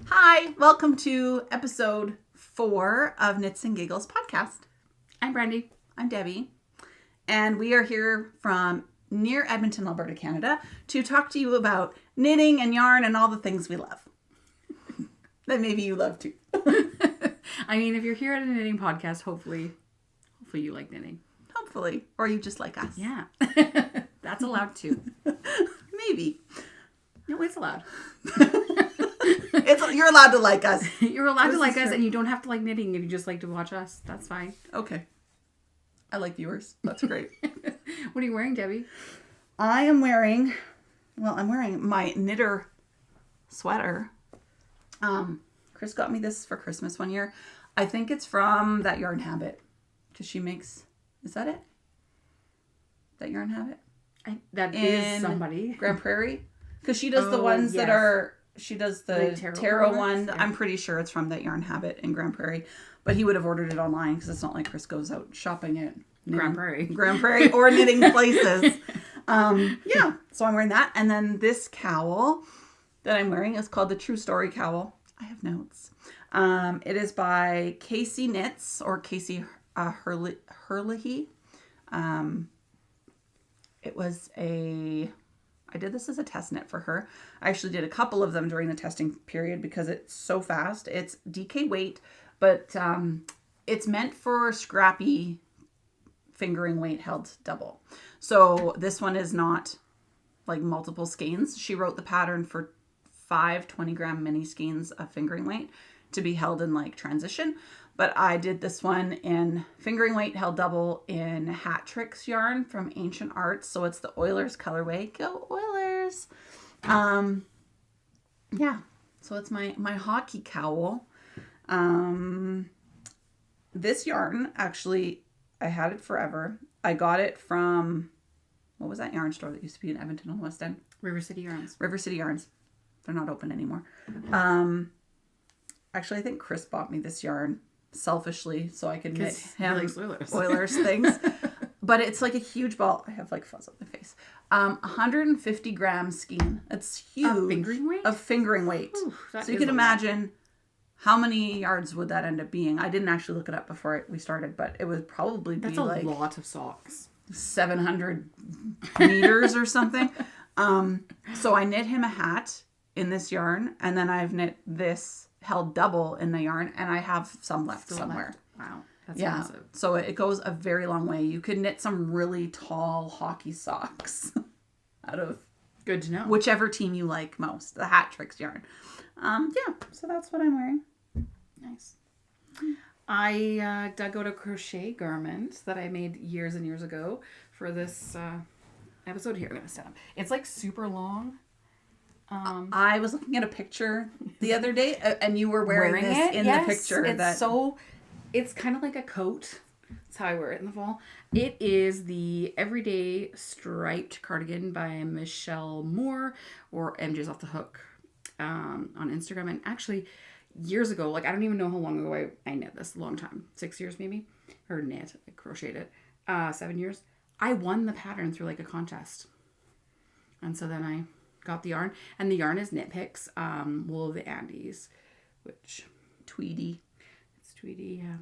Hi, welcome to episode 4 of Knits and Giggles podcast. I'm Brandy. I'm Debbie, and we are here from near Edmonton, Alberta, Canada, to talk to you about knitting and yarn and all the things we love. That maybe you love too. I mean, if you're here at a knitting podcast, hopefully you like knitting. Hopefully, or you just like us. Yeah, that's allowed too. Maybe. No, it's allowed. You're allowed to like us. You're allowed to like us, and you don't have to like knitting if you just like to watch us. That's fine. Okay. I like viewers. That's great. What are you wearing, Debbie? I'm wearing my knitter sweater. Chris got me this for Christmas one year. I think it's from That Yarn Habit. Because she makes... Is that it? That Yarn Habit? That is somebody. Grand Prairie? Because she does the ones that are... She does the tarot one. Yeah. I'm pretty sure it's from That Yarn Habit in Grand Prairie. But he would have ordered it online because it's not like Chris goes out shopping at Grand Prairie or knitting places. Yeah. So I'm wearing that. And then this cowl that I'm wearing is called the True Story Cowl. I have notes. It is by Casey Knits or Casey Herlihy. I did this as a test knit for her. I actually did a couple of them during the testing period because it's so fast. It's DK weight, but it's meant for scrappy fingering weight held double. So this one is not like multiple skeins. She wrote the pattern for 5 20-gram mini skeins of fingering weight to be held in like transition. But I did this one in fingering weight held double in Hat Tricks yarn from Ancient Arts. So it's the Oilers colorway. Go Oilers! Yeah. So it's my hockey cowl. This yarn, actually, I had it forever. I got it from, what was that yarn store that used to be in Edmonton on the West End? River City Yarns. River City Yarns. They're not open anymore. Actually, I think Chris bought me this yarn selfishly so I could knit him Oilers things. But it's like a huge ball. I have like fuzz on my face. 150 gram skein. It's huge. Of fingering weight. Ooh, so you can imagine how many yards would that end up being. I didn't actually look it up before we started, but it would probably be like... That's a lot of socks. 700 meters or something. So I knit him a hat in this yarn, and then I've knit this held double in the yarn, and I have some left somewhere. Wow, that's massive. So it goes a very long way. You could knit some really tall hockey socks out of good to know whichever team you like most. The Hat Tricks yarn. So that's what I'm wearing. Nice. I dug out a crochet garment that I made years and years ago for this episode here. I'm gonna set up. It's like super long. I was looking at a picture the other day, and you were wearing this it? The picture. It's kind of like a coat. That's how I wear it in the fall. It is the Everyday Striped Cardigan by Michelle Moore, or MJ's Off the Hook on Instagram. And actually, years ago, like I don't even know how long ago I knit this. A long time. 6 years maybe. Or knit. I crocheted it. 7 years. I won the pattern through like a contest. And so then I got the yarn, and the yarn is Knit Picks, Wool of the Andes, which Tweedy. It's Tweedy, yeah.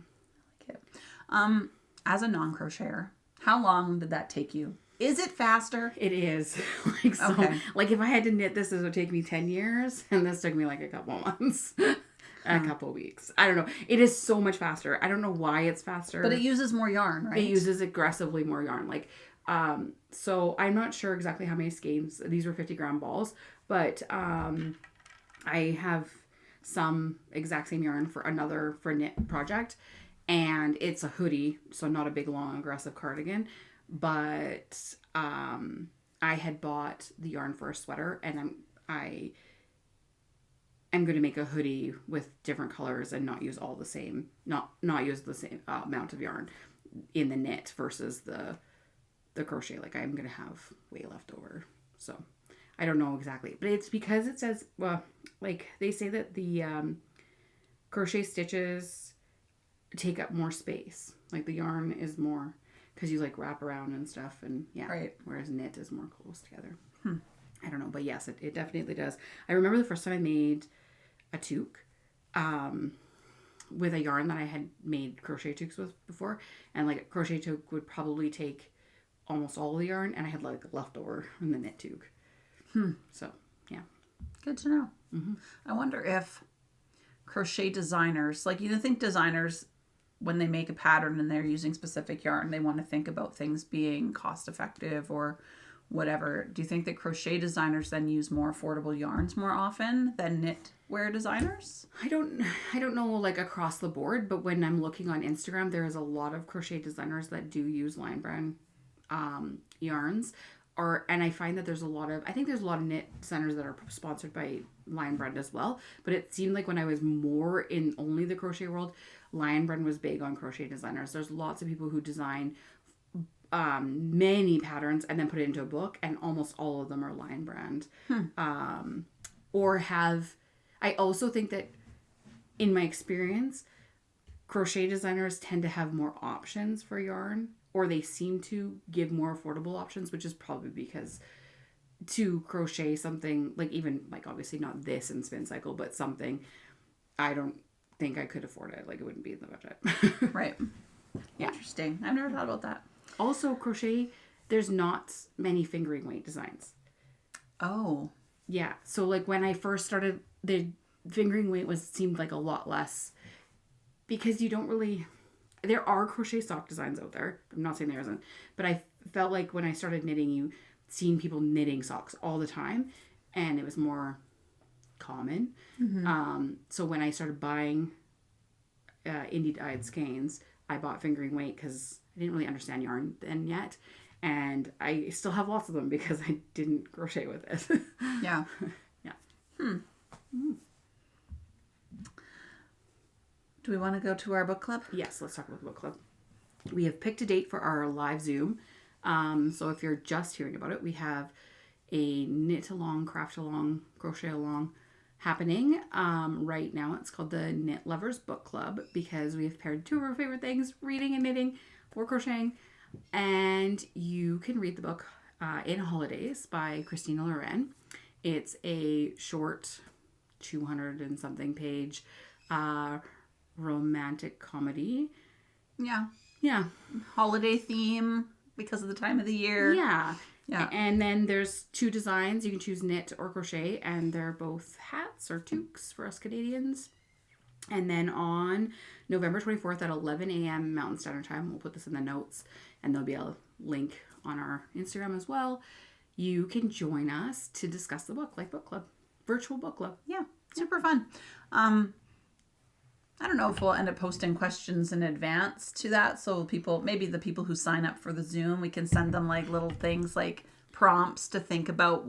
I like it. As a non-crocheter, how long did that take you? Is it faster? It is. Like if I had to knit this would take me 10 years, and this took me like a couple months, a couple weeks. I don't know. It is so much faster. I don't know why it's faster. But it uses more yarn, right? It uses aggressively more yarn. Like, so I'm not sure exactly how many skeins. These were 50-gram balls, but I have some exact same yarn for a knit project, and it's a hoodie, so not a big, long, aggressive cardigan. But I had bought the yarn for a sweater, and I'm going to make a hoodie with different colors and not use all the same, not use the same amount of yarn in the knit versus the crochet. Like I'm going to have way left over. So I don't know exactly, but it's because it says, well, like they say that the crochet stitches take up more space. Like the yarn is more, because you like wrap around and stuff, and yeah. Right. Whereas knit is more close together. I don't know, but yes, it definitely does. I remember the first time I made a toque with a yarn that I had made crochet toques with before. And like a crochet toque would probably take almost all the yarn, and I had like leftover in the knit toque. So, yeah. Good to know. I wonder if crochet designers, like you think designers, when they make a pattern and they're using specific yarn, they want to think about things being cost effective or whatever. Do you think that crochet designers then use more affordable yarns more often than knitwear designers? I don't know like across the board, but when I'm looking on Instagram, there is a lot of crochet designers that do use line brand yarns. And I find that there's a lot of knit designers that are sponsored by Lion Brand as well. But it seemed like when I was more in only the crochet world, Lion Brand was big on crochet designers. There's lots of people who design many patterns and then put it into a book, and almost all of them are Lion Brand. I also think that in my experience, crochet designers tend to have more options for yarn, or they seem to give more affordable options, which is probably because to crochet something, like even, like obviously not this in Spin Cycle, but something, I don't think I could afford it. Like it wouldn't be in the budget. Right. Yeah. Interesting. I've never thought about that. Also, crochet, there's not many fingering weight designs. Oh. Yeah. So like when I first started, the fingering weight seemed like a lot less, because you don't really... There are crochet sock designs out there. I'm not saying there isn't. But I felt like when I started knitting, seeing people knitting socks all the time. And it was more common. So when I started buying indie-dyed skeins, I bought fingering weight because I didn't really understand yarn then yet. And I still have lots of them because I didn't crochet with it. Yeah. Yeah. Do we want to go to our book club? Yes, let's talk about the book club. We have picked a date for our live Zoom. So if you're just hearing about it, we have a knit along, craft along, crochet along happening right now. It's called the Knit Lovers Book Club because we have paired two of our favorite things, reading and knitting or crocheting. And you can read the book in Holidaze by Christina Lauren. It's a short 200 and something page romantic comedy. Yeah. Holiday theme because of the time of the year. Yeah. And then there's two designs. You can choose knit or crochet, and they're both hats or toques for us Canadians. And then on November 24th at 11 a.m. Mountain Standard Time, we'll put this in the notes, and there'll be a link on our Instagram as well. You can join us to discuss the book, like book club, virtual book club. Yeah, super fun. I don't know if we'll end up posting questions in advance to that. So maybe the people who sign up for the Zoom, we can send them like little things like prompts to think about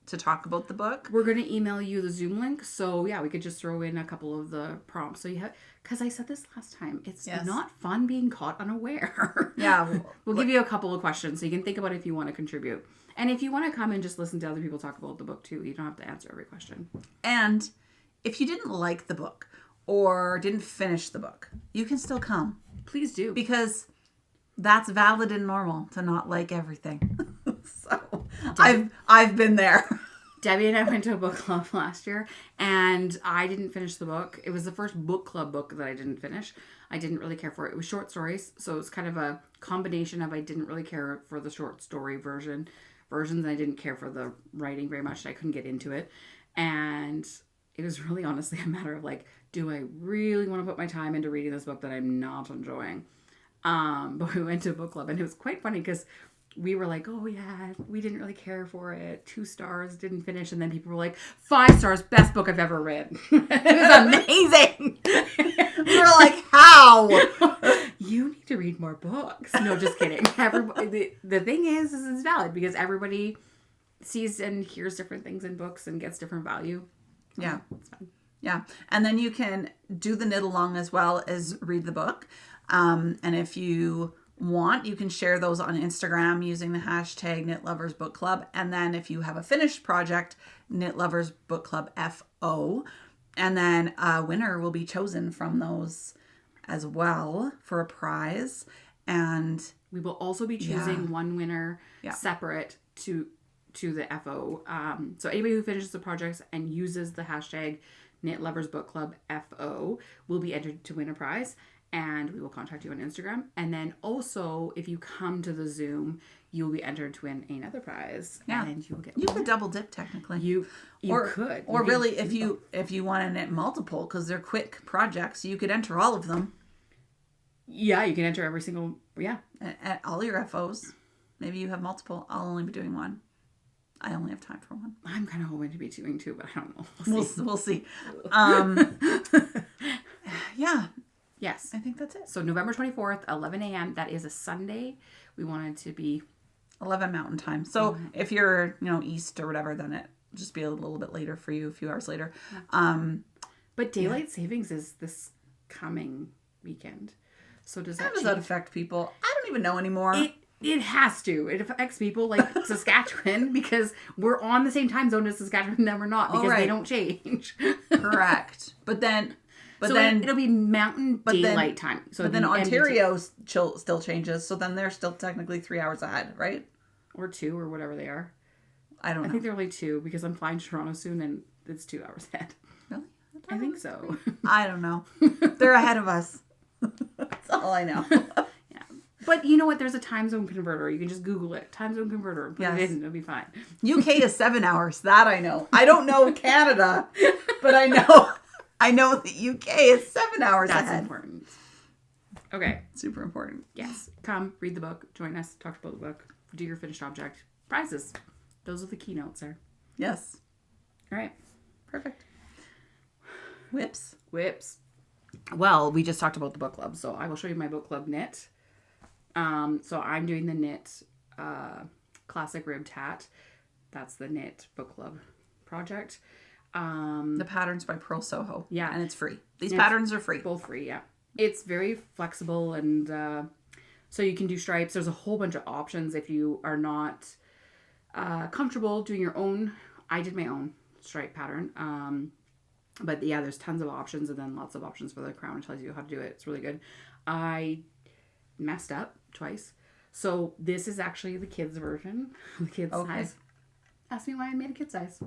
to talk about the book. We're going to email you the Zoom link. So yeah, we could just throw in a couple of the prompts. So you have, because I said this last time, it's not fun being caught unaware. Yeah. We'll give you a couple of questions so you can think about if you want to contribute. And if you want to come and just listen to other people talk about the book too, you don't have to answer every question. And if you didn't like the book, or didn't finish the book, you can still come. Please do. Because that's valid and normal to not like everything. So I've been there. Debbie and I went to a book club last year, and I didn't finish the book. It was the first book club book that I didn't finish. I didn't really care for it. It was short stories, so it was kind of a combination of I didn't really care for the short story versions. I didn't care for the writing very much. I couldn't get into it. And it was really honestly a matter of like, do I really want to put my time into reading this book that I'm not enjoying? But we went to a book club, and it was quite funny because we were like, oh yeah, we didn't really care for it. 2 stars, didn't finish. And then people were like, 5 stars, best book I've ever read. It was amazing. We were like, how? You need to read more books. No, just kidding. Everybody, the thing is it's valid because everybody sees and hears different things in books and gets different value. Yeah. It's fun. Yeah. And then you can do the knit along as well as read the book. And if you want, you can share those on Instagram using the hashtag knitloversbookclub. And then if you have a finished project, knitloversbookclubFO. And then a winner will be chosen from those as well for a prize. And we will also be choosing one winner separate to the FO. So anybody who finishes the projects and uses the hashtag knitloversbookclubFO will be entered to win a prize, and we will contact you on Instagram. And then also, if you come to the Zoom, you will be entered to win another prize. Yeah. And you will get You could double dip technically. You could. Or really, if you want to knit multiple, because they're quick projects, you could enter all of them. Yeah, you can enter every single, At all your FOs. Maybe you have multiple. I'll only be doing one. I only have time for one. I'm kind of hoping to be doing two, but I don't know. We'll see. Yeah. Yes. I think that's it. So November 24th, 11 a.m. That is a Sunday. We wanted to be 11 Mountain Time. So if you're, east or whatever, then it just be a little bit later for you, a few hours later. But daylight savings is this coming weekend. So does How does that affect people? I don't even know anymore. It has to. It affects people like Saskatchewan because we're on the same time zone as Saskatchewan, and then we're not because they don't change. Correct. But then it'll be Mountain Daylight time. So but then Ontario still changes, so then they're still technically 3 hours ahead, right? Or 2 or whatever they are. I don't know. I think they're only 2 because I'm flying to Toronto soon and it's 2 hours ahead. Really? I think so. I don't know. They're ahead of us. That's all I know. Yeah. But you know what? There's a time zone converter. You can just Google it. Time zone converter. And put it in. It'll be fine. UK is 7 hours. That I know. I don't know Canada, but I know the UK is 7 hours ahead. That's important. Okay. Super important. Yes. Come, read the book, join us, talk about the book, do your finished object. Prizes. Those are the keynotes there. Yes. All right. Perfect. Whips. Well, we just talked about the book club, so I will show you my book club knit. So I'm doing the knit classic ribbed hat. That's the knit book club project. The pattern's by Pearl Soho. Yeah. And it's free. These patterns are free. Both free, yeah. It's very flexible and so you can do stripes. There's a whole bunch of options if you are not comfortable doing your own. I did my own stripe pattern. But yeah, there's tons of options and then lots of options for the crown. It tells you how to do it. It's really good. I messed up twice. So this is actually the kids version. The kids size. Ask me why I made a kid size.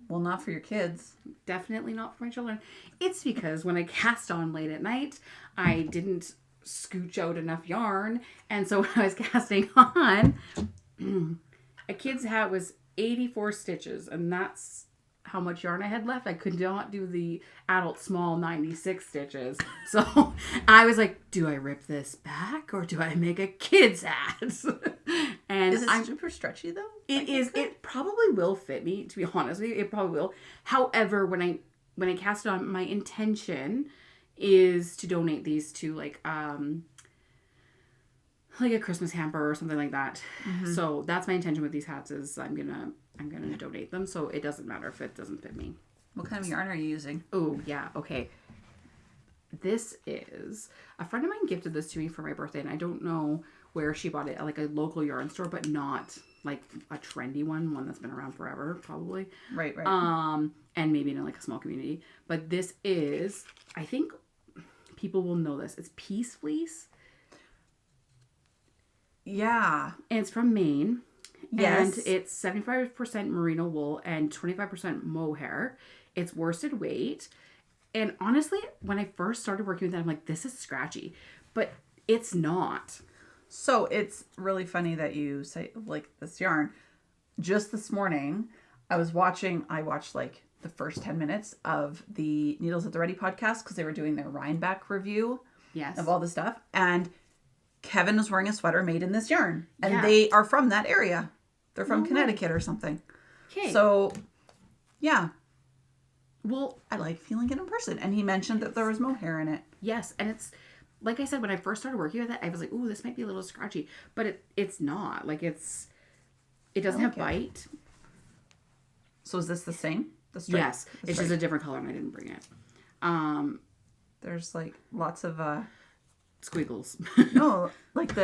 Well, not for your kids. Definitely not for my children. It's because when I cast on late at night, I didn't scooch out enough yarn. And so when I was casting on, a kid's hat was 84 stitches. And that's how much yarn I had left. I could not do the adult small 96 stitches. So I was like, do I rip this back or do I make a kid's hat? And is it super stretchy though? It is. It probably will fit me, to be honest with you. It probably will. However, when I cast it on, my intention is to donate these to like a Christmas hamper or something like that. Mm-hmm. So that's my intention with these hats is I'm gonna donate them. So it doesn't matter if it doesn't fit me. What kind of yarn are you using? Oh yeah, okay. This is a friend of mine gifted this to me for my birthday, and I don't know where she bought it at like a local yarn store, but not like a trendy one that's been around forever, probably. Right. And maybe in like a small community. But this is, I think people will know this. It's Peace Fleece. Yeah. And it's from Maine. Yes. And it's 75% merino wool and 25% mohair. It's worsted weight. And honestly, when I first started working with it, I'm like, this is scratchy. But it's not. So it's really funny that you say like this yarn. Just this morning, I watched like the first 10 minutes of the Needles at the Ready podcast because they were doing their Rhinebeck review of all the stuff. And Kevin was wearing a sweater made in this yarn. And they are from that area. They're from Connecticut or something. Okay. So, yeah. Well, I like feeling it in person. And he mentioned that there was mohair in it. Yes. And it's, like I said, when I first started working with it, I was like, ooh, this might be a little scratchy. But it's not. Like, it doesn't have bite. So is this the same? Yes. It's just a different color and I didn't bring it. There's, like, lots of... squiggles. No, like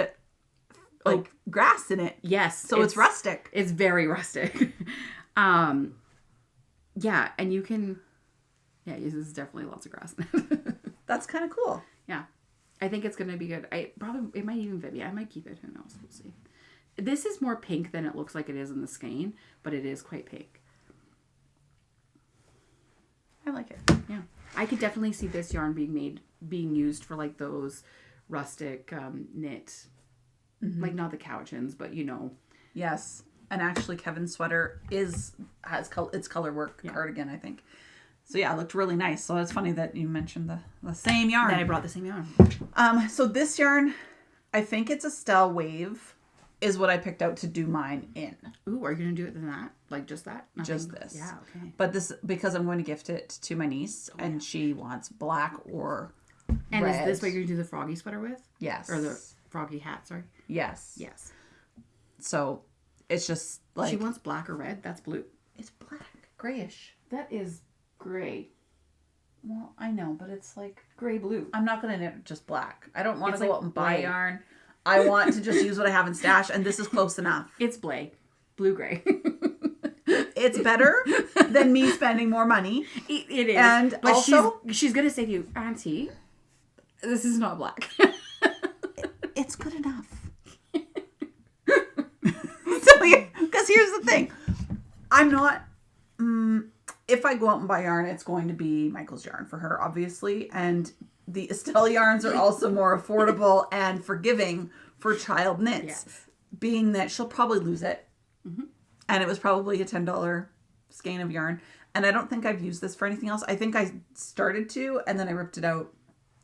grass in it. Yes. So it's rustic. It's very rustic. Yeah, and you can... Yeah, there's definitely lots of grass in it. That's kind of cool. Yeah. I think it's going to be good. It might even fit me. I might keep it. Who knows? We'll see. This is more pink than it looks like it is in the skein, but it is quite pink. I like it. Yeah. I could definitely see this yarn being used for like those rustic knit, like not the cowchins, but you know. Yes. And actually Kevin's sweater it's color work cardigan, I think. So yeah, it looked really nice. So it's funny that you mentioned the same yarn. That I brought the same yarn. So this yarn, I think it's Estelle Wave, is what I picked out to do mine in. Ooh, are you going to do it in that? Like just that? Nothing? Just this. Yeah, okay. But this, because I'm going to gift it to my niece, and she wants black or And red. is this what you're going to do the froggy sweater with? Yes. Or the froggy hat, sorry? Yes. Yes. So it's just like... She wants black or red? That's blue. It's black. Grayish. That is gray. Well, I know, but it's like... Gray-blue. I'm not going to knit just black. I don't want to go like out and buy gray. yarn. I want to just use what I have in stash, and this is close enough. It's blue-gray. It's better than me spending more money. It is. And but also... she's going to say to you, Auntie, this is not black. It's good enough. Because here's the thing. I'm not... if I go out and buy yarn, it's going to be Michael's yarn for her, obviously. And the Estelle yarns are also more affordable and forgiving for child knits. Yes. Being that she'll probably lose it. Mm-hmm. And it was probably a $10 skein of yarn. And I don't think I've used this for anything else. I think I started to, and then I ripped it out.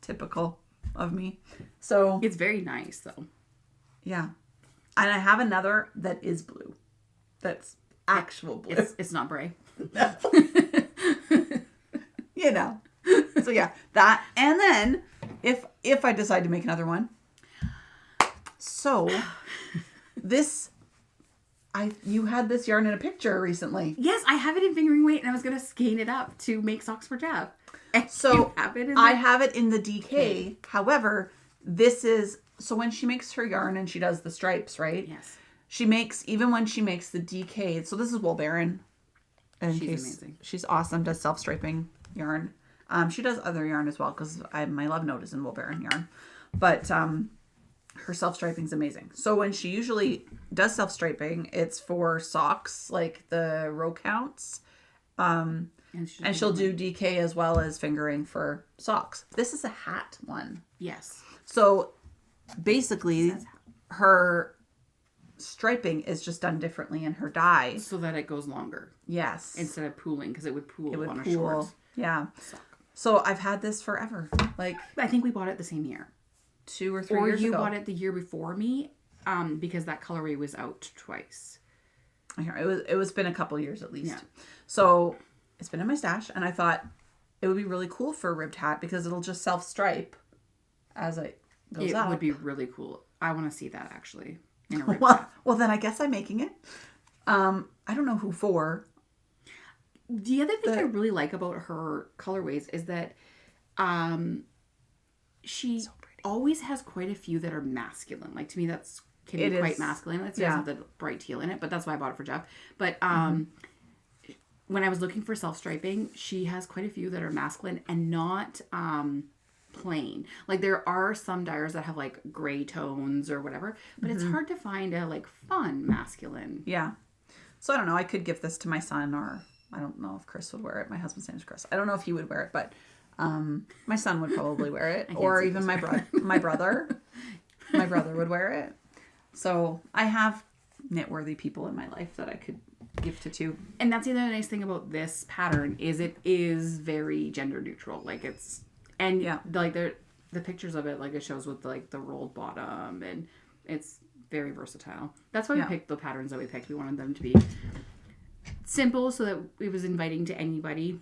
Typical of me. So It's very nice, though. yeah. And I have another that is blue. That's actual blue. It's not bray. You know. So yeah, that. And then if I decide to make another one. So you had this yarn in a picture recently. Yes, I have it in fingering weight, and I was going to skein it up to make socks for Jeff. And So you have it in I have it in the DK. Okay. However, this is, so when she makes her yarn and she does the stripes, right? Yes. She makes, even when she makes the DK, so this is Wool Baron. She's amazing. She's awesome, does self-striping yarn. She does other yarn as well, because my love note is in Wool Baron yarn. But her self-striping is amazing. So when she usually does self-striping, it's for socks, like the row counts. And she'll do DK as well as fingering for socks. This is a hat one. Yes. So basically, her striping is just done differently in her dye. So that it goes longer. Yes. Instead of pooling, because it would pool on a pool. short Yeah. sock. So I've had this forever. Like I think we bought it the same year. 2 or 3 years ago. Or you bought it the year before me, because that colorway was out twice. It was been a couple years at least. Yeah. So it's been in my stash, and I thought it would be really cool for a ribbed hat because it'll just self-stripe as it goes up. It would be really cool. I want to see that actually in a ribbed Well, hat. well, then I guess I'm making it. I don't know who for. The other thing I really like about her colorways is that she always has quite a few that are masculine. Like, to me, can be quite masculine. It has the bright teal in it, but that's why I bought it for Jeff. But when I was looking for self-striping, she has quite a few that are masculine and not plain. Like, there are some dyers that have like gray tones or whatever, but it's hard to find a like fun masculine. Yeah. So I don't know. I could give this to my son, or I don't know if Chris would wear it. My husband's name is Chris. I don't know if he would wear it, but my son would probably wear it, or even my brother. My brother would wear it. So I have knit-worthy people in my life that I could gift it to. And that's the other nice thing about this pattern is it is very gender neutral. Like like the pictures of it, like it shows with like the rolled bottom, and it's very versatile. That's why we picked the patterns that we picked. We wanted them to be simple so that it was inviting to anybody.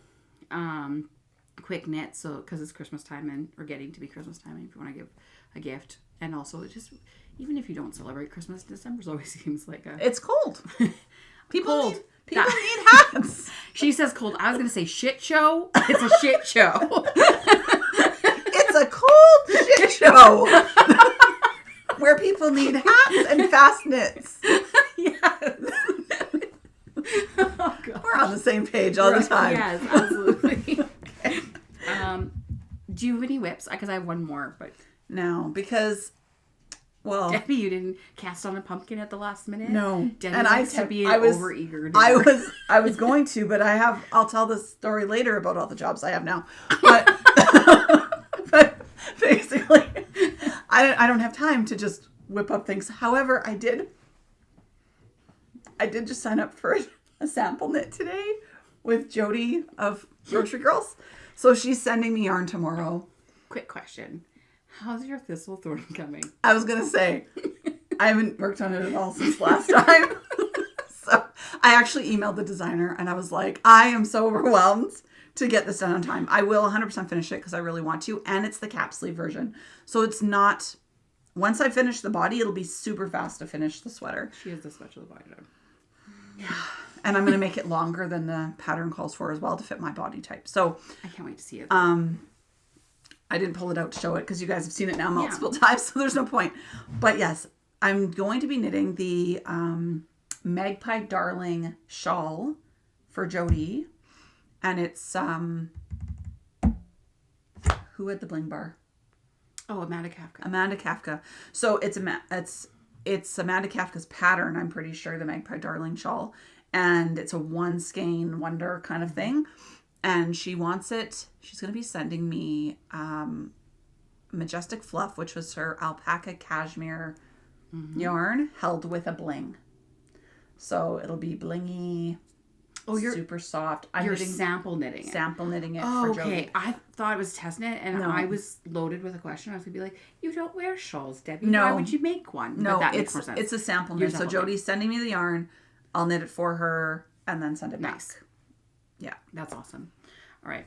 Quick knit, so because it's Christmas time and we're getting to be Christmas time, and if you want to give a gift, and also just even if you don't celebrate Christmas, December always seems like it's cold. People need hats. She says cold. I was gonna say shit show. It's a shit show. It's a cold shit show where people need hats and fast knits. Yes. Oh, God. We're on the same page all the time. Yes, absolutely. Okay. Do you have any whips? Because I have one more, but no, because Well, Debbie, you didn't cast on a pumpkin at the last minute? No. Debbie and likes to be an overeager. I was going to, but I'll tell this story later about all the jobs I have now. But, but basically, I don't have time to just whip up things. However, I did just sign up for a sample knit today with Jody of Grocery Girls. So she's sending me yarn tomorrow. Quick question. How's your thistlethorn coming? I was going to say, I haven't worked on it at all since last time. So I actually emailed the designer and I was like, I am so overwhelmed to get this done on time. I will 100% finish it because I really want to. And it's the cap sleeve version. So it's not, once I finish the body, it'll be super fast to finish the sweater. She has this much of the body done. Yeah. And I'm going to make it longer than the pattern calls for as well to fit my body type. So I can't wait to see it. I didn't pull it out to show it because you guys have seen it now multiple times, so there's no point. But yes, I'm going to be knitting the Magpie Darling shawl for Jody. And it's, who had the bling bar? Oh, Amanda Kafka. Amanda Kafka. So it's Amanda Kafka's pattern, I'm pretty sure, the Magpie Darling shawl. And it's a one skein wonder kind of thing. And she wants it. She's going to be sending me Majestic Fluff, which was her alpaca cashmere yarn held with a bling. So it'll be blingy. Oh, you're super soft. You're sample knitting it. Sample knitting it for Jody. Okay. I thought it was test knit, and I was loaded with a question. I was going to be like, you don't wear shawls, Debbie. No. Why would you make one? No, but that makes more sense. It's a sample knit. So Jody's sending me the yarn. I'll knit it for her and then send it back. Yeah. That's awesome. All right.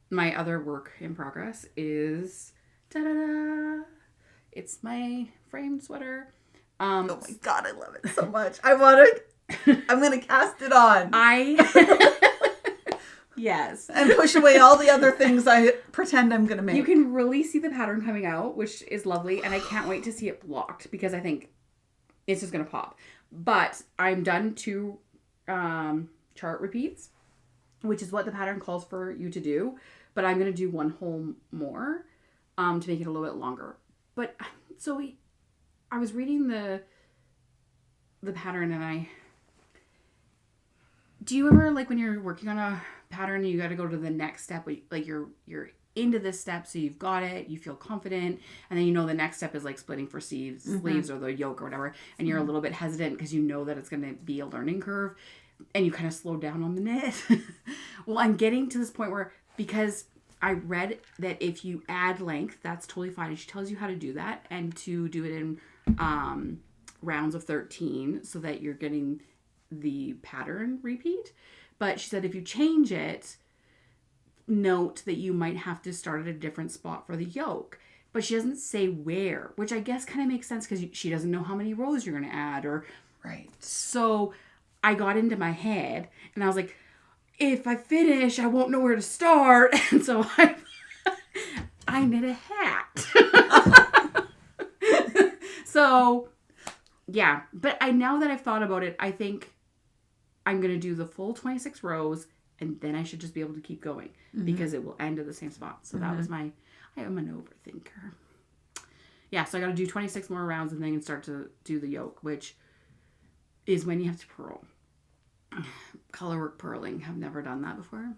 My other work in progress is, ta-da-da, it's my framed sweater. Oh my God, I love it so much. I'm going to cast it on. Yes. And push away all the other things I pretend I'm going to make. You can really see the pattern coming out, which is lovely. And I can't wait to see it blocked because I think it's just going to pop. But I'm done 2 chart repeats, which is what the pattern calls for you to do. But I'm going to do 1 whole more to make it a little bit longer. But so I was reading the pattern and do you ever, like, when you're working on a pattern, you got to go to the next step, like you're into this step, so you've got it, you feel confident, and then the next step is like splitting for sleeves or the yoke or whatever, and you're a little bit hesitant because you know that it's going to be a learning curve, and you kind of slow down on the knit. Well, I'm getting to this point where, because I read that if you add length, that's totally fine, and she tells you how to do that, and to do it in rounds of 13 so that you're getting the pattern repeat. But she said if you change it, note that you might have to start at a different spot for the yoke. But she doesn't say where, which I guess kind of makes sense because she doesn't know how many rows you're going to add. Right. So I got into my head and I was like, if I finish, I won't know where to start. And so I knit a hat. So yeah, but now that I've thought about it, I think I'm going to do the full 26 rows and then I should just be able to keep going because it will end at the same spot. So that was I am an overthinker. Yeah, so I got to do 26 more rounds and then start to do the yoke, which is when you have to purl. Colorwork purling. I've never done that before.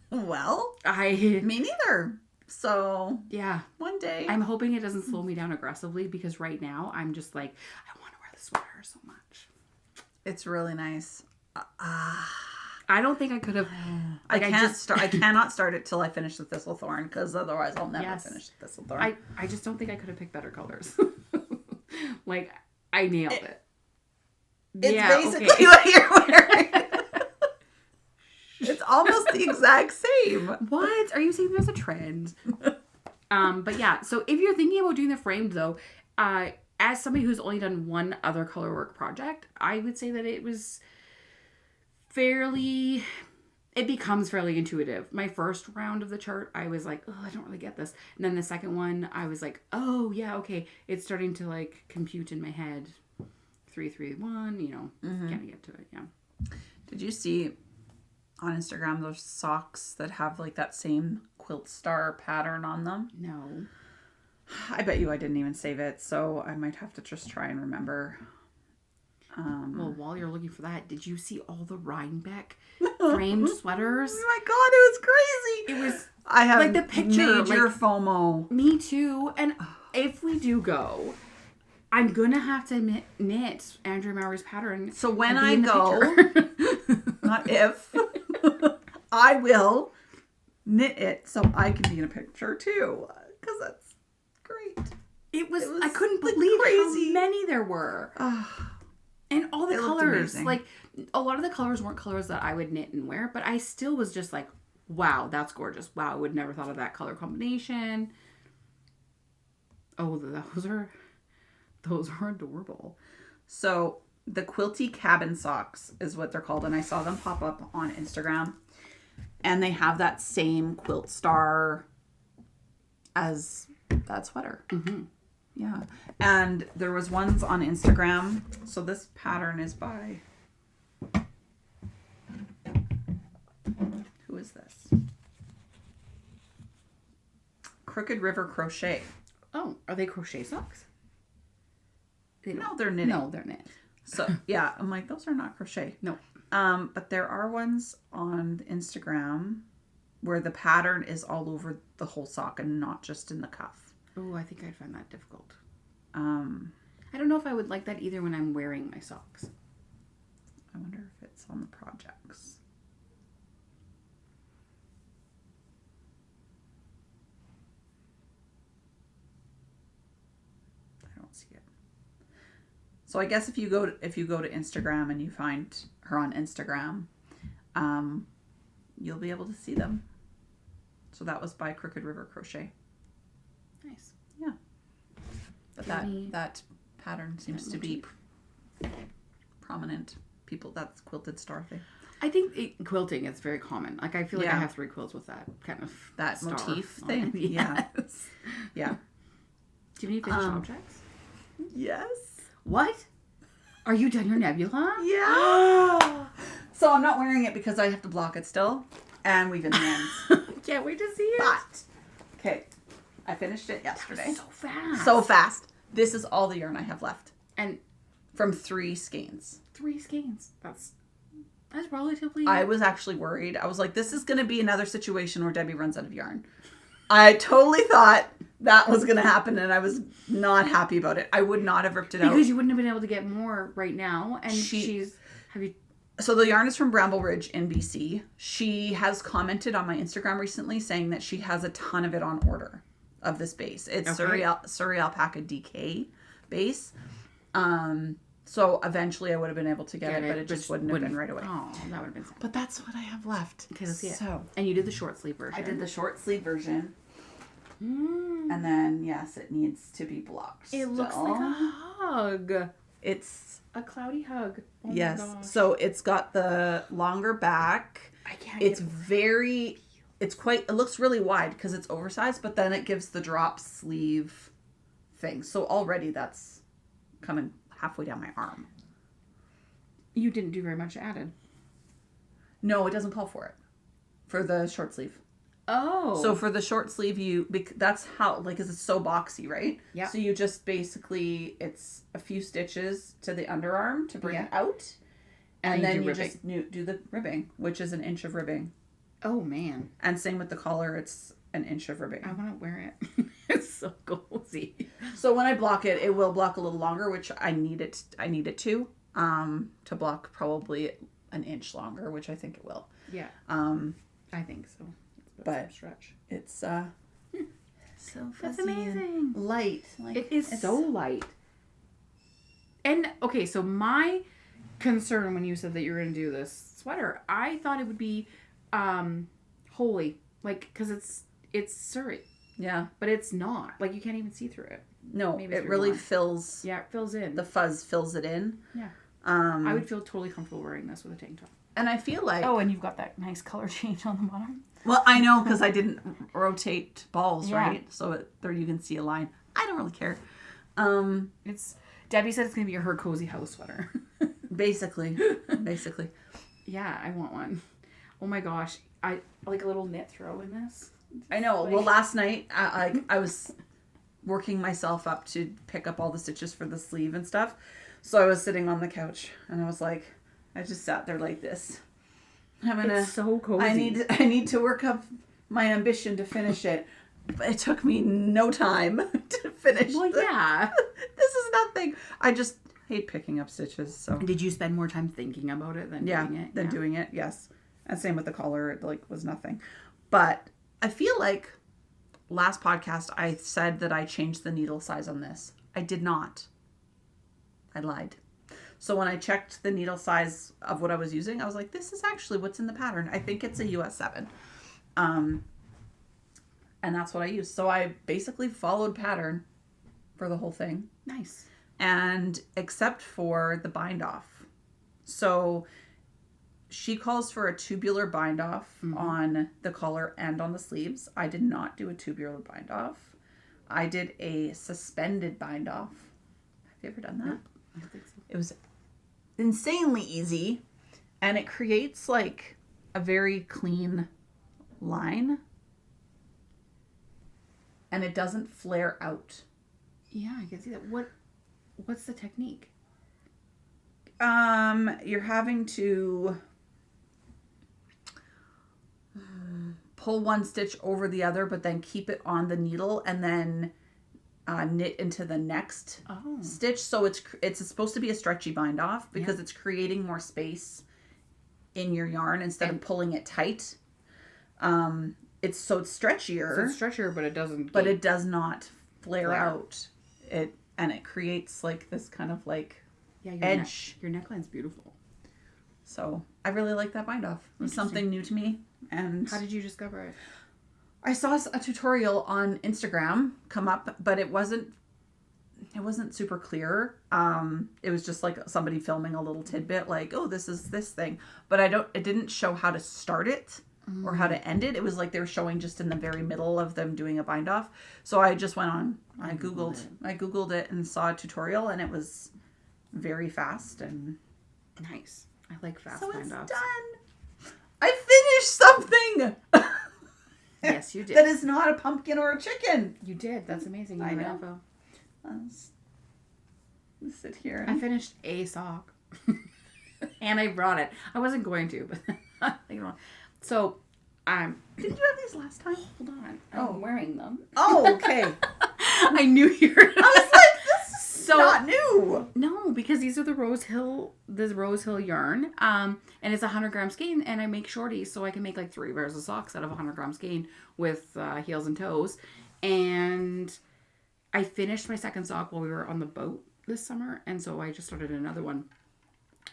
Well, me neither. So yeah, one day. I'm hoping it doesn't slow me down aggressively because right now I'm just like, I want to wear the sweater so much. It's really nice. I don't think I could have. I cannot start it till I finish the Thistlethorn because otherwise I'll never finish the Thistlethorn. I just don't think I could have picked better colors. Like, I nailed it. It's basically what you're wearing. It's almost the exact same. What? Are you saying there's a trend? But yeah, so if you're thinking about doing the framed though, as somebody who's only done one other colorwork project, I would say that it becomes fairly intuitive. My first round of the chart, I was like, oh, I don't really get this. And then the second one, I was like, oh yeah, okay. It's starting to like compute in my head. 3, 3, 1, kind of get to it. Yeah. Did you see on Instagram those socks that have like that same quilt star pattern on them? No. I bet you I didn't even save it, so I might have to just try and remember. Well, while you're looking for that, did you see all the Rhinebeck framed sweaters? Oh my god, it was crazy. It was I have like the picture, major like, FOMO. Me too. And if we do go, I'm gonna have to knit Andrew Maury's pattern. So when I go, not if, I will knit it so I can be in a picture too, because that's great. It was I couldn't believe crazy. how many there were. And all the colors, like a lot of the colors weren't colors that I would knit and wear, but I still was just like, wow, that's gorgeous. Wow, I would never thought of that color combination. Oh, those are adorable. So the quilty cabin socks is what they're called, and I saw them pop up on Instagram, and they have that same quilt star as that sweater. Mm-hmm. Yeah. And there was ones on Instagram. So this pattern is by... Who is this? Crooked River Crochet. Oh, are they crochet socks? No, they're knitting. No, they're knit. So, yeah. I'm like, those are not crochet. No. But there are ones on Instagram where the pattern is all over the whole sock and not just in the cuff. Oh, I think I'd find that difficult. I don't know if I would like that either when I'm wearing my socks. I wonder if it's on the projects. I don't see it. So I guess if you go to Instagram and you find her on Instagram, you'll be able to see them. So that was by Crooked River Crochet. Nice. Yeah. But that pattern seems to be prominent. People, that's quilted star thing. I think quilting is very common. Like I feel like I have 3 quilts with that kind of that star motif thing. Yes. Yeah. Do you have any finished objects? Yes. What? Are you done your nebula? Yeah. So I'm not wearing it because I have to block it still and we've in the ends. Can't wait to see it. But okay. I finished it yesterday. So fast. So fast. This is all the yarn I have left. And from 3 skeins. 3 skeins. That's relatively... I was actually worried. I was like, this is going to be another situation where Debbie runs out of yarn. I totally thought that was going to happen and I was not happy about it. I would not have ripped it out. Because you wouldn't have been able to get more right now. And So the yarn is from Bramble Ridge in BC. She has commented on my Instagram recently saying that she has a ton of it on order of this base. It's Surrey Alpaca DK base. So eventually I would have been able to get it, but it just wouldn't have been right away. Oh, that would have been sad. But that's what I have left. Okay, let's see it. So, and you did the short sleeve version. I did the short sleeve version. And then, yes, it needs to be blocked. It looks like a hug. It's a cloudy hug. Oh yes. My gosh. So it's got the longer back. I can't. It looks really wide because it's oversized, but then it gives the drop sleeve thing. So already that's coming halfway down my arm. You didn't do very much added. No, it doesn't call for it. For the short sleeve. Oh. So for the short sleeve, that's how, like, 'cause it's so boxy, right? Yeah. So you just basically, it's a few stitches to the underarm to bring it out. And then you just do the ribbing, which is an inch of ribbing. Oh, man. And same with the collar, it's an inch of ribbing. I want to wear it. It's so cozy. So when I block it, it will block a little longer, which I need it to block probably an inch longer, which I think it will. Yeah. I think so. But stretch. It's so fuzzy. That's amazing. And light. Like, it is so light. And okay, so my concern when you said that you were going to do this sweater, I thought it would be holy, like, because it's Surrey. Yeah, but it's not. Like, you can't even see through it. No, it really fills. Yeah, it fills in. The fuzz fills it in. Yeah. I would feel totally comfortable wearing this with a tank top. And I feel like... Oh, and you've got that nice color change on the bottom. Well, I know, because I didn't rotate balls, right? So there you can see a line. I don't really care. Debbie said it's going to be her cozy house sweater. Basically. Yeah, I want one. Oh my gosh. I like a little knit throw in this. I know. Well, last night, I was working myself up to pick up all the stitches for the sleeve and stuff. So I was sitting on the couch and I was like, I just sat there like this. It's so cozy. I need to work up my ambition to finish it. But it took me no time to finish. Well, yeah. This is nothing. I just hate picking up stitches. So Did you spend more time thinking about it than doing it? Doing it, yes. And same with the collar. It like was nothing. But I feel like last podcast I said that I changed the needle size on this. I did not. I lied. So when I checked the needle size of what I was using, I was like, this is actually what's in the pattern. I think it's a US 7. And that's what I used. So I basically followed pattern for the whole thing. Nice. And except for the bind off. So she calls for a tubular bind off on the collar and on the sleeves. I did not do a tubular bind off. I did a suspended bind off. Have you ever done that? Nope. I don't think so. It was insanely easy, and it creates like a very clean line, and it doesn't flare out. Yeah, I can see that. What's the technique? You're having to pull one stitch over the other, but then keep it on the needle and then knit into the next stitch. So it's supposed to be a stretchy bind off because it's creating more space in your yarn instead of pulling it tight. It's stretchier. So it's stretchier, but it doesn't. But it does not flare out. It creates like this kind of like edge. Your neckline's beautiful. So I really like that bind off. It was something new to me. And how did you discover it? I saw a tutorial on Instagram come up, but it wasn't super clear. It was just like somebody filming a little tidbit like, oh, this is this thing. But it didn't show how to start it or how to end it. It was like they were showing just in the very middle of them doing a bind off. So I just went on, I Googled it and saw a tutorial, and it was very fast and nice. I like fast bind offs. So it's done. I finished something. Yes, you did. That is not a pumpkin or a chicken. You did. That's amazing. I know. Let's sit here. I finished a sock. And I brought it. I wasn't going to, but so did you have these last time? Hold on. I'm wearing them. Oh, okay. I knew you were. I was like, this is not new. No, because these are the Rose Hill yarn. And it's 100-gram skein, and I make shorties, so I can make like 3 pairs of socks out of 100-gram skein with heels and toes. And I finished my second sock while we were on the boat this summer, and so I just started another one.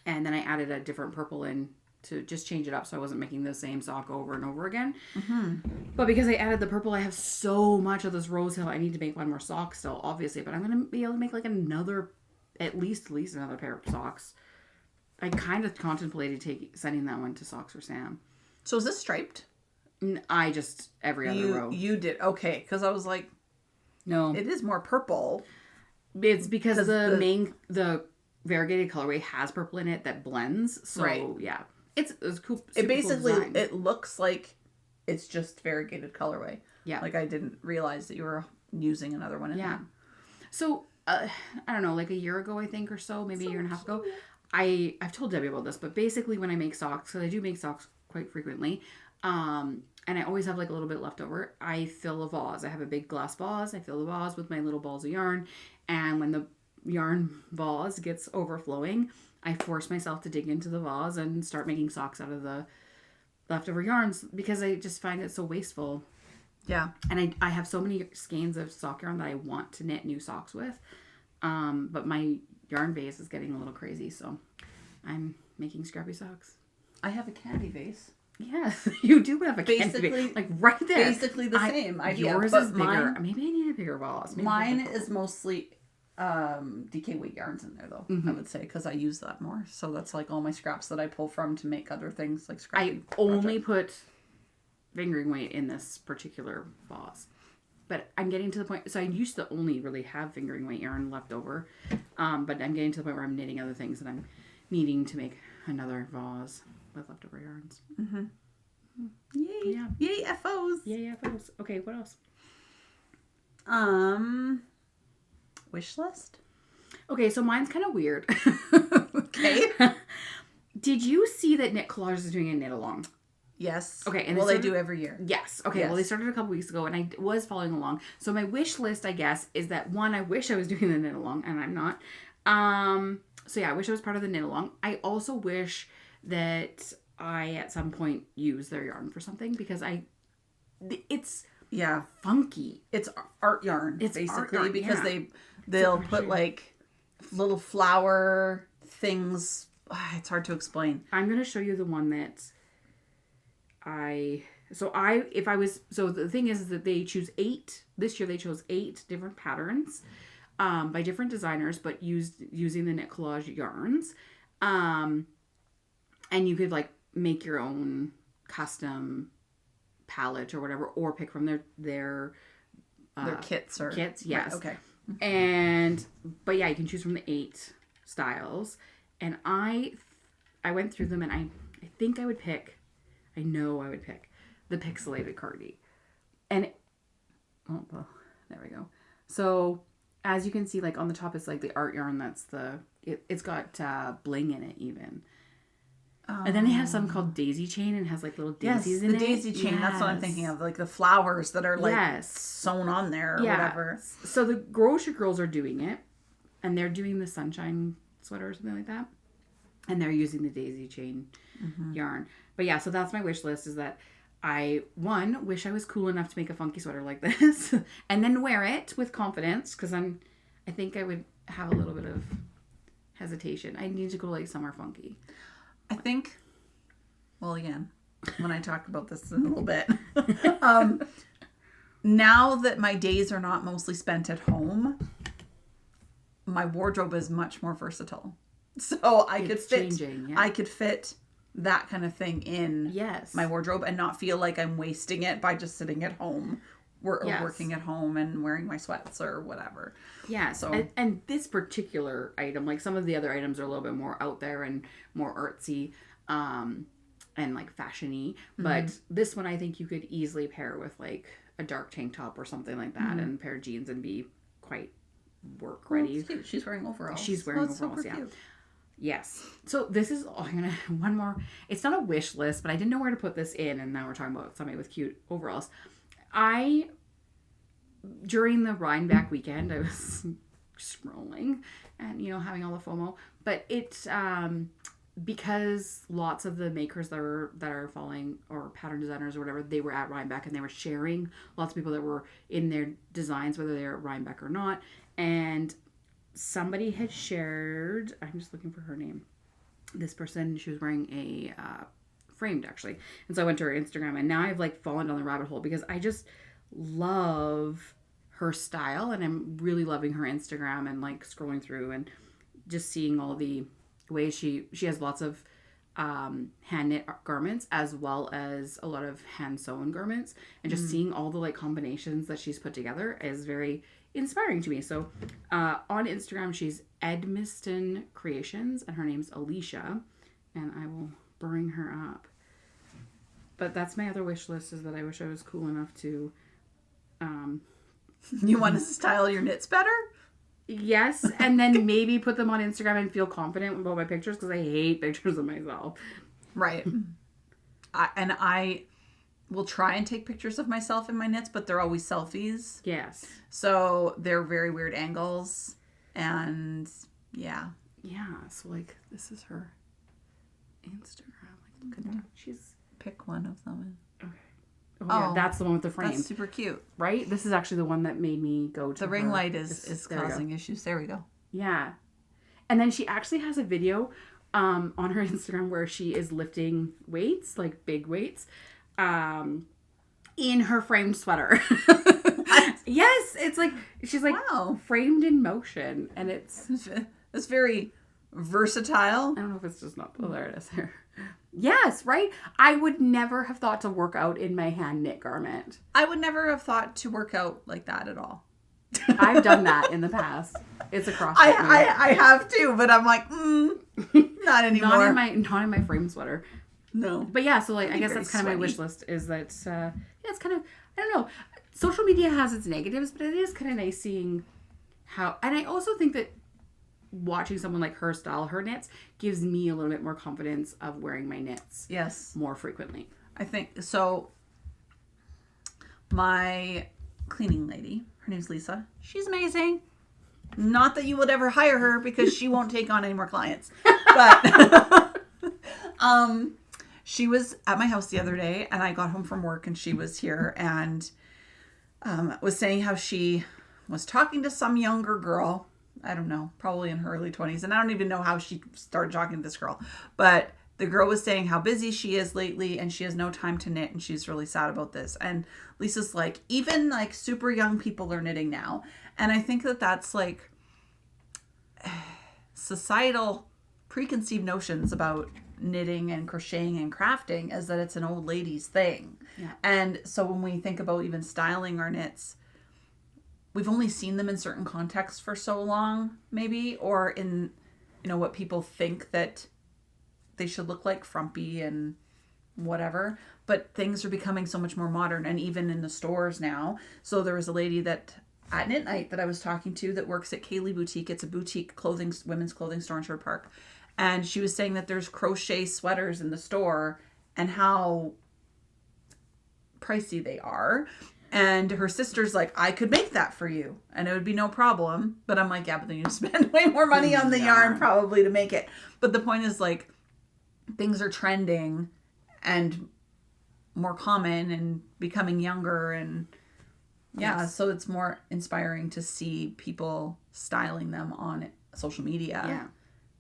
And then I added a different purple in to just change it up so I wasn't making the same sock over and over again. Mm-hmm. But because I added the purple, I have so much of this Rose Hill. I need to make one more sock still, obviously, but I'm going to be able to make like at least another pair of socks. I kind of contemplated sending that one to Socks for Sam. So is this striped? I just, every other row. You did. Okay. Because I was like, no. It is more purple. It's because the variegated colorway has purple in it that blends. So, right. Yeah. It's cool. It basically, it looks like it's just variegated colorway. Yeah. Like I didn't realize that you were using another one in there. So, I don't know, like a year ago, I think, or so, maybe a year and a half ago, I've told Debbie about this, but basically when I make socks, because I do make socks quite frequently, and I always have like a little bit left over, I fill a vase. I have a big glass vase. I fill the vase with my little balls of yarn, and when the yarn vase gets overflowing, I force myself to dig into the vase and start making socks out of the leftover yarns because I just find it so wasteful. Yeah. And I have so many skeins of sock yarn that I want to knit new socks with. But my yarn vase is getting a little crazy, so I'm making scrappy socks. I have a candy vase. Yes, you do have a candy vase. Like right there. Basically the same idea. Yours is bigger. Maybe I need a bigger vase. Mine is mostly DK weight yarns in there though, I would say, because I use that more. So that's like all my scraps that I pull from to make other things like scrappy. I only put fingering weight in this particular vase. But I'm getting to the point, so I used to only really have fingering weight yarn left over, but I'm getting to the point where I'm knitting other things and I'm needing to make another vase with leftover yarns. Mm-hmm. Yay! Yeah. Yay FOs! Yay FOs! Okay, what else? Wish list? Okay, so mine's kind of weird. Okay. Did you see that Knit Collage is doing a knit along? Yes. Okay. And they do every year. Yes. Okay. Yes. Well, they started a couple weeks ago, and I was following along. So my wish list, I guess, is that one, I wish I was doing the knit along, and I'm not. So yeah, I wish I was part of the knit along. I also wish that I at some point use their yarn for something, because it's funky. It's art yarn. It's basically art yarn, because yeah. they'll put like little flower things. It's hard to explain. I'm gonna show you the one that so the thing is that they choose 8 this year. They chose 8 different patterns by different designers, but using the Knit Collage yarns, and you could like make your own custom palette or whatever, or pick from their kits yes. Right, okay. But yeah, you can choose from the 8 styles, and I went through them, and I think I would pick the pixelated cardi. And there we go. So as you can see, like on the top is like the art yarn. That's it's got bling in it even. And then they have something called daisy chain, and has like little daisies in it. The daisy chain. Yes. That's what I'm thinking of. Like the flowers that are like sewn on there or whatever. So the Grocery Girls are doing it, and they're doing the sunshine sweater or something like that. And they're using the daisy chain yarn. But yeah, so that's my wish list, is that I, one, wish I was cool enough to make a funky sweater like this and then wear it with confidence, because I think I would have a little bit of hesitation. I need to go like somewhere funky. I think, well, again, when I talk about this in a little bit, now that my days are not mostly spent at home, my wardrobe is much more versatile. So I could fit that kind of thing in my wardrobe and not feel like I'm wasting it by just sitting at home or working at home and wearing my sweats or whatever. Yeah. So and this particular item, like some of the other items, are a little bit more out there and more artsy, and like fashion-y. But this one, I think you could easily pair with like a dark tank top or something like that, and a pair of jeans, and be quite work ready. Well, cute. She's wearing overalls. She's wearing overalls. Super cute. Yes. So this is one more. It's not a wish list, but I didn't know where to put this in, and now we're talking about somebody with cute overalls. During the Rhinebeck weekend, I was scrolling and having all the FOMO, but it's because lots of the makers that are following, or pattern designers or whatever, they were at Rhinebeck, and they were sharing lots of people that were in their designs, whether they're at Rhinebeck or not. And somebody had shared, I'm just looking for her name, this person, she was wearing a framed, actually, and so I went to her Instagram, and now I've like fallen down the rabbit hole, because I just love her style, and I'm really loving her Instagram, and like scrolling through and just seeing all the ways she has lots of hand knit garments, as well as a lot of hand sewn garments, and just seeing all the like combinations that she's put together is very inspiring to me. So on Instagram, she's Edmiston Creations, and her name's Alicia, and I will bring her up. But that's my other wish list, is that I wish I was cool enough to you want to style your knits better? Yes, and then maybe put them on Instagram and feel confident about my pictures, because I hate pictures of myself. Right. I will try and take pictures of myself in my knits, but they're always selfies. Yes. So they're very weird angles, and yeah. So like, this is her Instagram. Like, look at that. She's pick one of them. Okay. Oh, yeah, that's the one with the frame. That's super cute. Right? This is actually the one that made me go to the ring light is causing issues. There we go. Yeah. And then she actually has a video on her Instagram where she is lifting weights, like big weights, in her framed sweater. Yes, it's like she's like framed in motion, and it's very versatile. I don't know if it's just not. Oh, there it is. Yes, right? I would never have thought to work out in my hand knit garment. I would never have thought to work out like that at all. I've done that in the past. It's a CrossFit. I have too, but I'm like, not anymore. Not in my frame sweater. No. But yeah, so like, I guess that's kind of my wish list, is that, it's kind of, I don't know. social media has its negatives, but it is kind of nice seeing how, and I also think that watching someone like her style her knits gives me a little bit more confidence of wearing my knits more frequently. I think so. My cleaning lady, her name's Lisa. She's amazing. Not that you would ever hire her because she won't take on any more clients. But she was at my house the other day and I got home from work and she was here and was saying how she was talking to some younger girl. I don't know, probably in her early 20s. And I don't even know how she started talking to this girl. But the girl was saying how busy she is lately and she has no time to knit and she's really sad about this. And Lisa's like, even like super young people are knitting now. And I think that that's like societal preconceived notions about knitting and crocheting and crafting is that it's an old lady's thing. Yeah. And so when we think about even styling our knits, we've only seen them in certain contexts for so long, maybe, or in, you know, what people think that they should look like, frumpy and whatever. But things are becoming so much more modern, and even in the stores now. So there was a lady that at Knit Night that I was talking to that works at Kaylee Boutique. It's a boutique women's clothing store in Sherwood Park. And she was saying that there's crochet sweaters in the store and how pricey they are. And her sister's like, I could make that for you and it would be no problem. But I'm like, yeah, but then you spend way more money on the yarn probably to make it. But the point is, like, things are trending and more common and becoming younger. And so it's more inspiring to see people styling them on social media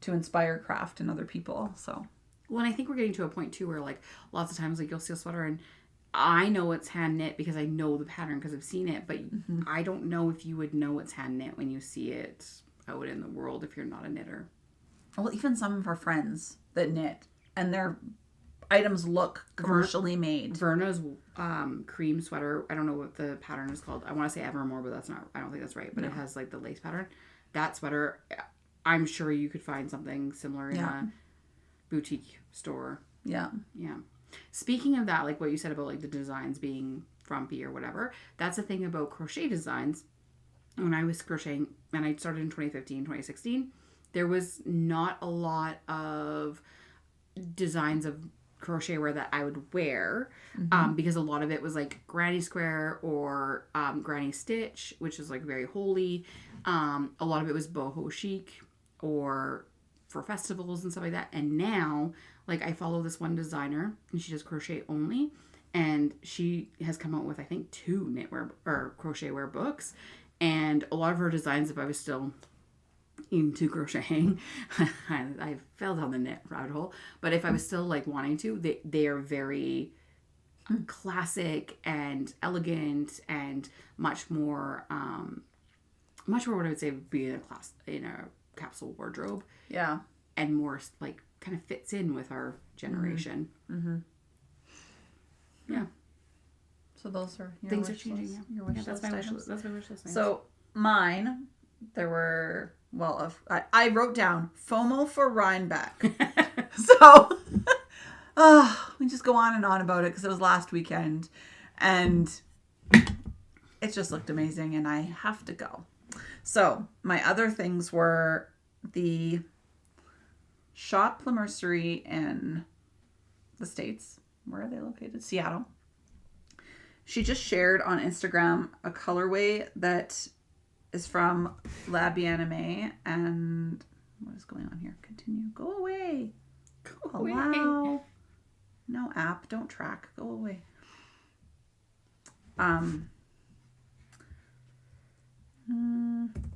to inspire craft in other people. So, well, and I think we're getting to a point too where, like, lots of times, like, you'll see a sweater and I know it's hand knit because I know the pattern because I've seen it, but I don't know if you would know it's hand knit when you see it out in the world if you're not a knitter. Well, even some of our friends that knit and their items look commercially made. Verna's cream sweater, I don't know what the pattern is called. I want to say Evermore, but that's not, I don't think that's right, but it has like the lace pattern. That sweater, I'm sure you could find something similar in a boutique store. Yeah. Yeah. Speaking of that, like what you said about like the designs being frumpy or whatever, that's the thing about crochet designs. When I was crocheting, and I started in 2015, 2016, there was not a lot of designs of crochet wear that I would wear because a lot of it was like granny square or granny stitch, which is like very holy. A lot of it was boho chic or for festivals and stuff like that. And now, like, I follow this one designer and she does crochet only, and she has come out with, I think, 2 knitwear or crochet wear books. And a lot of her designs, if I was still into crocheting, I fell down the knit rabbit hole, but if I was still like wanting to, they are very classic and elegant and much more what I would say would be in a capsule wardrobe. Yeah. And more like kind of fits in with our generation. Mm-hmm. Yeah. So those are your things are changing. Yeah. Your wish list that's my wish items. list. That's my wish list. So mine, there were I wrote down FOMO for Rhinebeck. So we just go on and on about it because it was last weekend, and it just looked amazing, and I have to go. So my other things were the Shop La Mercerie in the States. Where are they located? Seattle. She just shared on Instagram a colorway that is from La Bien-Aimée. And what is going on here? Continue. Go away. Go away. Allow. No app. Don't track. Go away.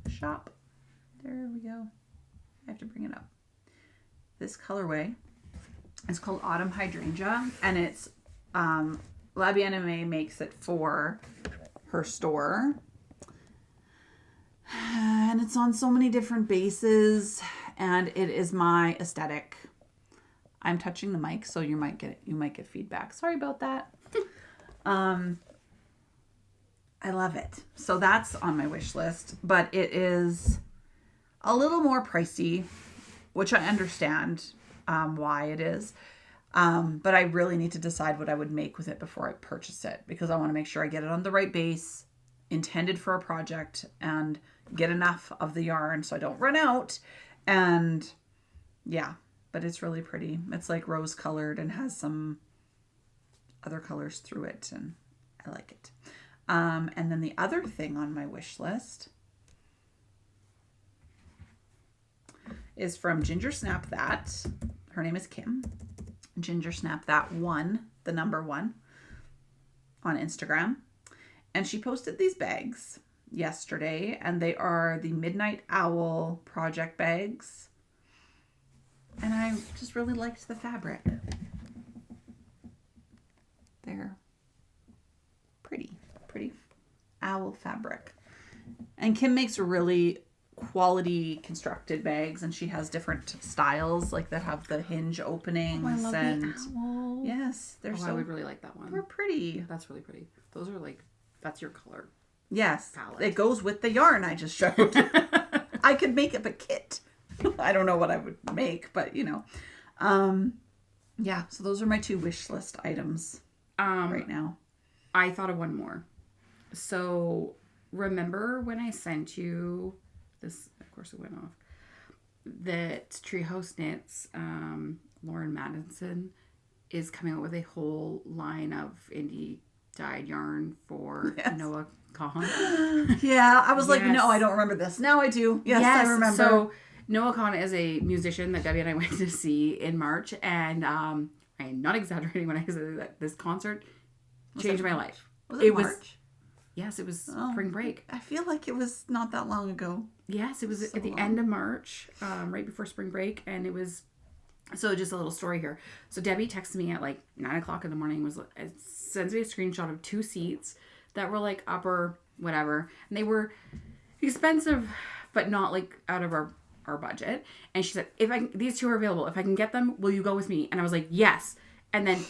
Shop. There we go. I have to bring it up. This colorway is called Autumn Hydrangea, and it's La Bien-Aimée makes it for her store, and it's on so many different bases, and it is my aesthetic. I'm touching the mic, so you might get feedback. Sorry about that. I love it. So that's on my wish list, but it is a little more pricey, which I understand why it is. But I really need to decide what I would make with it before I purchase it, because I want to make sure I get it on the right base, intended for a project, and get enough of the yarn so I don't run out. And yeah, but it's really pretty. It's like rose colored and has some other colors through it, and I like it. And then the other thing on my wish list is from Ginger Snap That. Her name is Kim. Ginger Snap That 1, the number 1, on Instagram. And she posted these bags yesterday, and they are the Midnight Owl project bags. And I just really liked the fabric. They're pretty owl fabric. And Kim makes really quality constructed bags, and she has different styles like that have the hinge openings. I love and the owl. Yes, they're I would really like that one. They're pretty. That's really pretty. Those are like, that's your color. Yes, palette. It goes with the yarn I just showed. I could make up a kit. I don't know what I would make, but yeah. So those are my 2 wish list items right now. I thought of one more. So remember when I sent you this? Of course, it went off. That Treehouse Knits, Lauren Madison, is coming out with a whole line of indie dyed yarn for Noah Kahan. Yeah, I was like, no, I don't remember this. Now I do. Yes, I remember. So Noah Kahan is a musician that Debbie and I went to see in March, and I'm not exaggerating when I say that this concert changed my life. Was it March? Yes, it was spring break. I feel like it was not that long ago. Yes, it was at the end of March, right before spring break, and it was. So just a little story here. So Debbie texted me at like 9:00 in the morning. Sends me a screenshot of 2 seats that were like upper whatever, and they were expensive, but not like out of our budget. And she said, these 2 are available. If I can get them, will you go with me? And I was like, yes. And then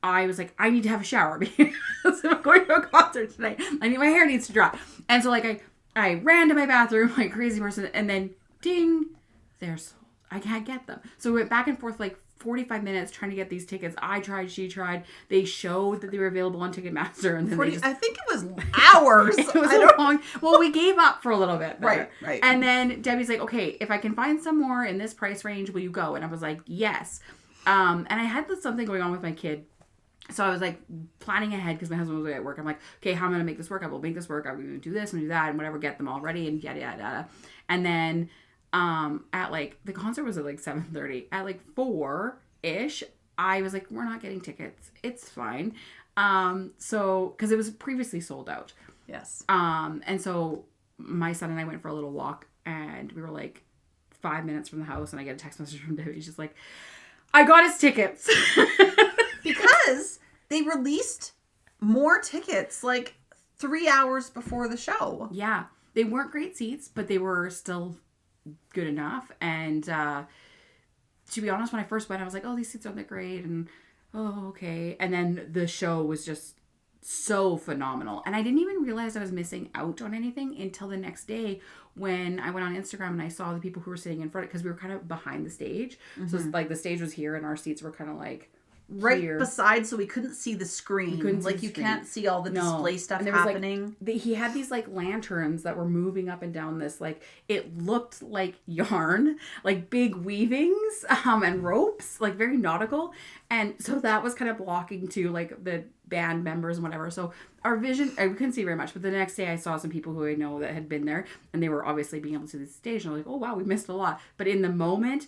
I was like, I need to have a shower because I'm going to a concert tonight. My hair needs to dry. And so like I ran to my bathroom like a crazy person, and then ding, they're sold. I can't get them. So we went back and forth like 45 minutes trying to get these tickets. I tried, she tried. They showed that they were available on Ticketmaster, and then I think it was hours. It was long. Well, we gave up for a little bit. Right. And then Debbie's like, okay, if I can find some more in this price range, will you go? And I was like, yes. And I had something going on with my kid. So I was like planning ahead because my husband was away at work. I'm like, okay, how am I going to make this work? I will make this work. I'm going to do this and do that and whatever, get them all ready and yada, yada, yada. And then at like, the concert was at like 7:30. At like 4-ish, I was like, we're not getting tickets. It's fine. So, because it was previously sold out. Yes. And so my son and I went for a little walk, and we were like 5 minutes from the house, and I get a text message from Debbie. She's like, I got his tickets. Because they released more tickets like 3 hours before the show. Yeah. They weren't great seats, but they were still good enough. And to be honest, when I first went, I was like, oh, these seats aren't that great. And, oh, okay. And then the show was just so phenomenal. And I didn't even realize I was missing out on anything until the next day when I went on Instagram and I saw the people who were sitting in front, because we were kind of behind the stage. Mm-hmm. So it's like the stage was here and our seats were kind of like right here. Beside, so we couldn't see the screen. You can't see all the display stuff happening. Like, he had these like lanterns that were moving up and down this, like, it looked like yarn, like big weavings and ropes, like very nautical. And so that was kind of blocking to like the band members and whatever. So our vision, we couldn't see very much. But the next day I saw some people who I know that had been there, and they were obviously being able to see the stage. And I was like, oh wow, we missed a lot. But in the moment,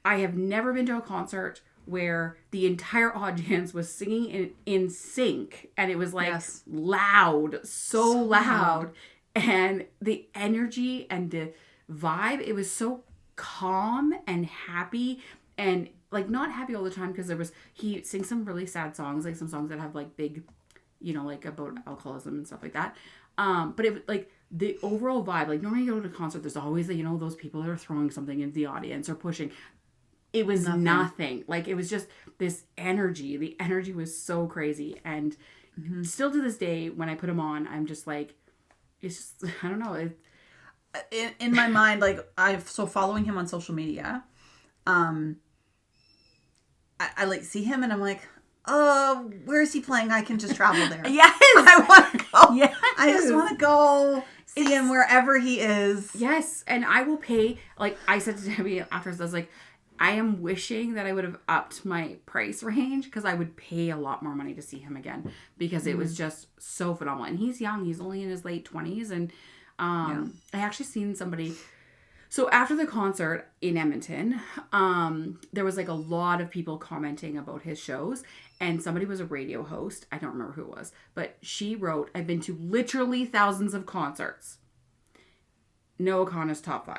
I have never been to a concert where the entire audience was singing in sync, and it was like loud, so loud, and the energy and the vibe, it was so calm and happy, and like not happy all the time, because he sings some really sad songs, like some songs that have like big, like about alcoholism and stuff like that. But it like the overall vibe, like normally you go to a concert, there's always those people that are throwing something into the audience or pushing. It was nothing. Like, it was just this energy. The energy was so crazy. And still to this day, when I put them on, I'm just like, it's just, I don't know. In my mind, like, following him on social media, I like see him and I'm like, where is he playing? I can just travel there. Yes. I want to go. Yes. I just want to go see him wherever he is. Yes. And I will pay, like I said to Debbie afterwards, I was like, I am wishing that I would have upped my price range because I would pay a lot more money to see him again because it was just so phenomenal. And he's young. He's only in his late 20s. And I actually seen somebody... So after the concert in Edmonton, there was like a lot of people commenting about his shows, and somebody was a radio host. I don't remember who it was, but she wrote, I've been to literally thousands of concerts. Noah Kahan's top 5.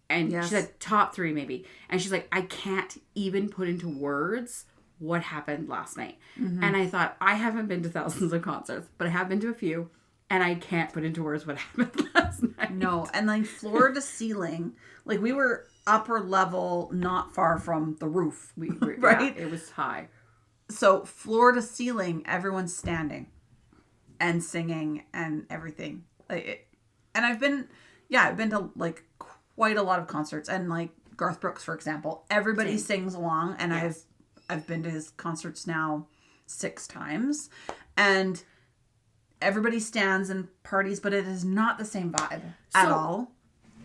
And she said top 3 maybe. And she's like, I can't even put into words what happened last night. Mm-hmm. And I thought, I haven't been to thousands of concerts, but I have been to a few. And I can't put into words what happened last night. No, and like floor to ceiling, like we were upper level, not far from the roof, right? Yeah, it was high. So floor to ceiling, everyone's standing and singing and everything. And I've been to like quite a lot of concerts, and like Garth Brooks, for example, everybody sings along, and I've been to his concerts now 6 times, and everybody stands and parties, but it is not the same vibe at all.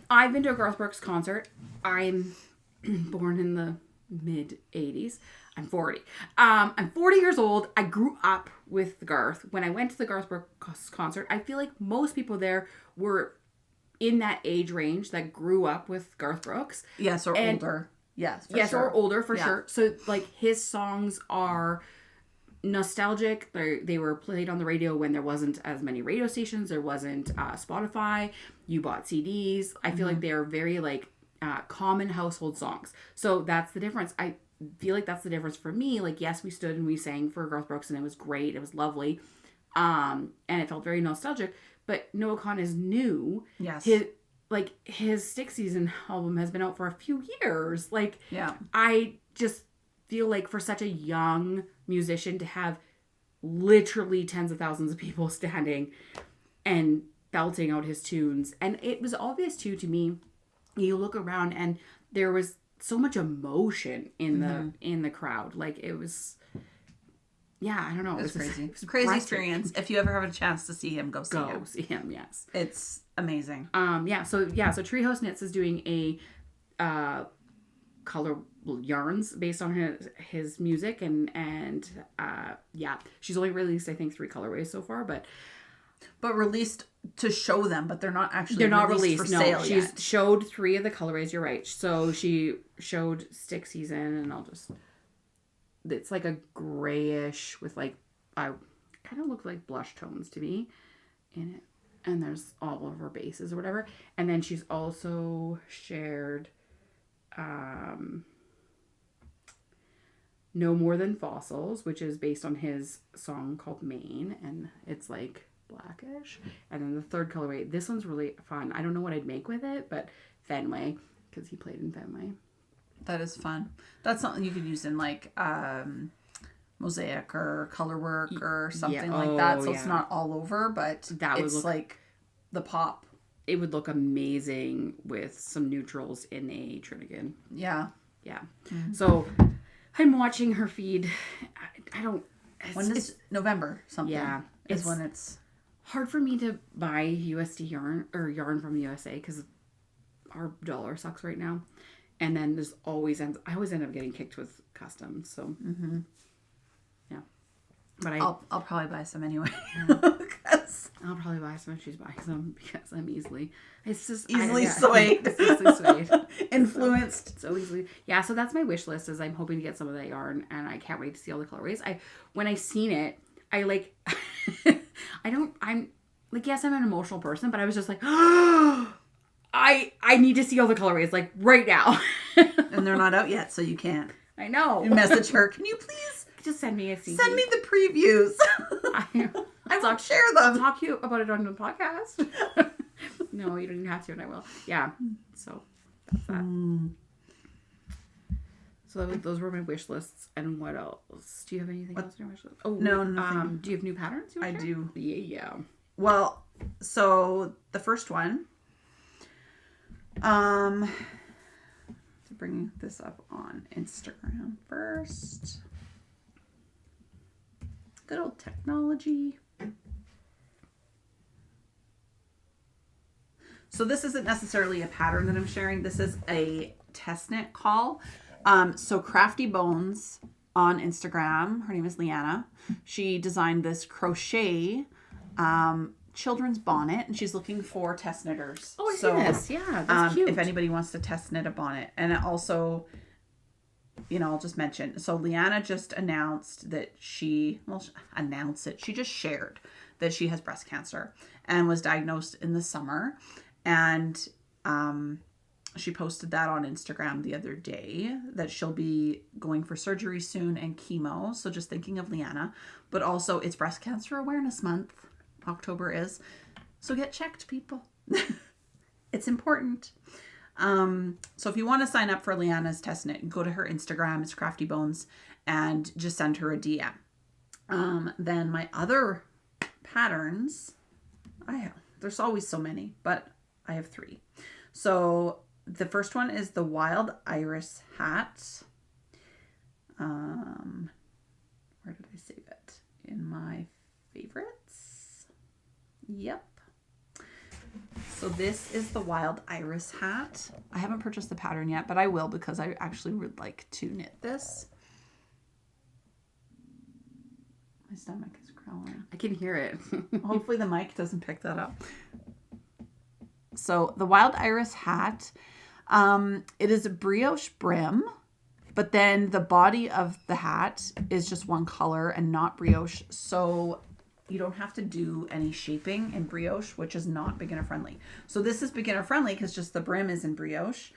I've been to a Garth Brooks concert. I'm born in the mid 80s. I'm 40. I'm 40 years old. I grew up with Garth. When I went to the Garth Brooks concert, I feel like most people there were in that age range that grew up with Garth Brooks. Yes, or older. Yes, or older for sure. So like his songs are nostalgic. They were played on the radio when there wasn't as many radio stations. There wasn't Spotify. You bought CDs. I feel like they are very like common household songs. So that's the difference. I feel like that's the difference for me. Like, yes, we stood and we sang for Garth Brooks and it was great. It was lovely. And it felt very nostalgic. But Noah Kahan is new. Yes. His Stick Season album has been out for a few years. Like, yeah. I just feel like for such a young musician to have literally tens of thousands of people standing and belting out his tunes. And it was obvious too to me. You look around and there was so much emotion in the crowd. Like it was, I don't know. It was crazy. It was a crazy experience. If you ever have a chance to see him, go see him. Yes. It's amazing. So Treehouse Knits is doing a color yarns based on his music and she's only released I think 3 colorways so far, but released to show them, but they're not released for sale She's yet. showed 3 of the colorways. You're right. So she showed Stick Season, and it's like a grayish with like kind of look like blush tones to me in it, and there's all of her bases or whatever. And then she's also shared No More Than Fossils, which is based on his song called Maine, and it's like blackish. And then the 3rd colorway, this one's really fun. I don't know what I'd make with it, but Fenway, because he played in Fenway. That is fun. That's something you could use in like mosaic or color work or something like that. So it's not all over, but it's like the pop. It would look amazing with some neutrals in a Trinnigan. Yeah. Yeah. Mm-hmm. So I'm watching her feed. I don't... It's November something. Yeah. Is when it's... hard for me to buy USD yarn or yarn from USA because our dollar sucks right now. And then I always end up getting kicked with customs. So, yeah. But I'll probably buy some anyway. I'll probably buy some if she's buying some because I'm easily swayed. Easily swayed. Influenced. So easily. Yeah, so that's my wish list is I'm hoping to get some of that yarn and I can't wait to see all the colorways. When I seen it, I like, I'm like, yes, I'm an emotional person, but I was just like, I need to see all the colorways like right now. And they're not out yet, so you can't. I know. You message her. Can you please just send me a CD? Send me the previews. I'll share them. I'll talk to you about it on the podcast. No, you don't even have to, and I will. Yeah. So that's that. So those were my wish lists. And what else? Do you have anything else on your wish list? Oh no, nothing. Do you have new patterns? I do. Yeah. Well, so the first one, bring this up on Instagram first. Good old technology. So this isn't necessarily a pattern that I'm sharing. This is a test knit call. So Crafty Bones on Instagram, her name is Leanna. She designed this crochet children's bonnet, and she's looking for test knitters. Oh, I see this. Yeah, that's cute. If anybody wants to test knit a bonnet. And it also, I'll just mention. So Leanna just announced that she just shared that she has breast cancer and was diagnosed in the summer. And she posted that on Instagram the other day, that she'll be going for surgery soon and chemo. So just thinking of Leanna. But also, it's Breast Cancer Awareness Month. October is. So get checked, people. It's important. So if you want to sign up for Leanna's test knit, go to her Instagram. It's Crafty Bones. And just send her a DM. Then my other patterns, there's always so many, but I have 3. So the first one is the Wild Iris hat. Where did I save it? In my favorites. Yep. So this is the Wild Iris hat. I haven't purchased the pattern yet, but I will, because I actually would like to knit this. My stomach is growling. I can hear it. Hopefully the mic doesn't pick that up. So the Wild Iris hat, it is a brioche brim, but then the body of the hat is just one color and not brioche. So you don't have to do any shaping in brioche, which is not beginner friendly. So this is beginner friendly because just the brim is in brioche.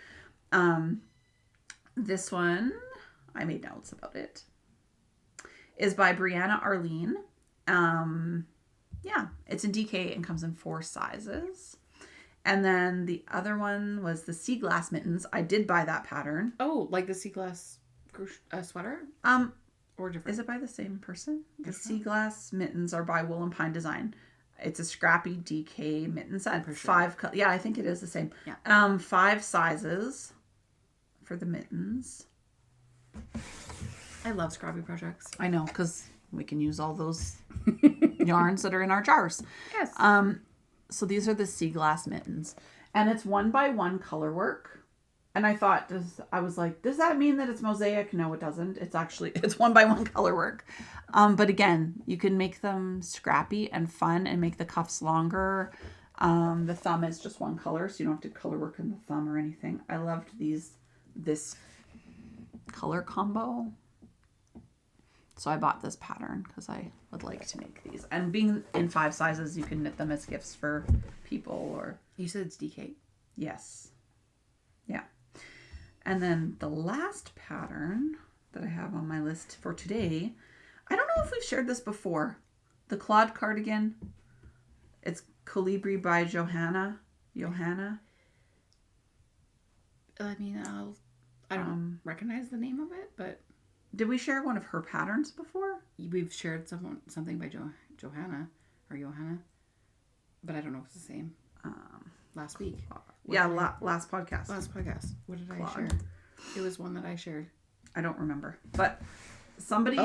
This one, I made notes about it, is by Brianna Arlene. Yeah, it's in DK and comes in 4 sizes. And then the other one was the Sea Glass mittens. I did buy that pattern. Oh, like the Sea Glass sweater? Or different? Is it by the same person? The Sea Glass mittens are by Wool and Pine Design. It's a scrappy DK mitten set. Sure. 5 yeah, I think it is the same. Yeah. 5 sizes for the mittens. I love scrappy projects. I know, because we can use all those yarns that are in our jars. Yes. So these are the Sea Glass mittens, and it's 1x1 color work. And I thought, I was like, does that mean that it's mosaic? No, it doesn't. It's 1x1 color work. But again, you can make them scrappy and fun and make the cuffs longer. The thumb is just one color, so you don't have to color work in the thumb or anything. I loved this color combo. So I bought this pattern because I would like to make these. And being in 5 sizes, you can knit them as gifts for people or... You said it's DK? Yes. Yeah. And then the last pattern that I have on my list for today, I don't know if we've shared this before. The Claude cardigan. It's Colibri by Johanna. I mean, I don't recognize the name of it, but... Did we share one of her patterns before? We've shared something by Johanna, but I don't know if it's the same. Last week. Last podcast. What did I share? It was one that I shared. I don't remember. But somebody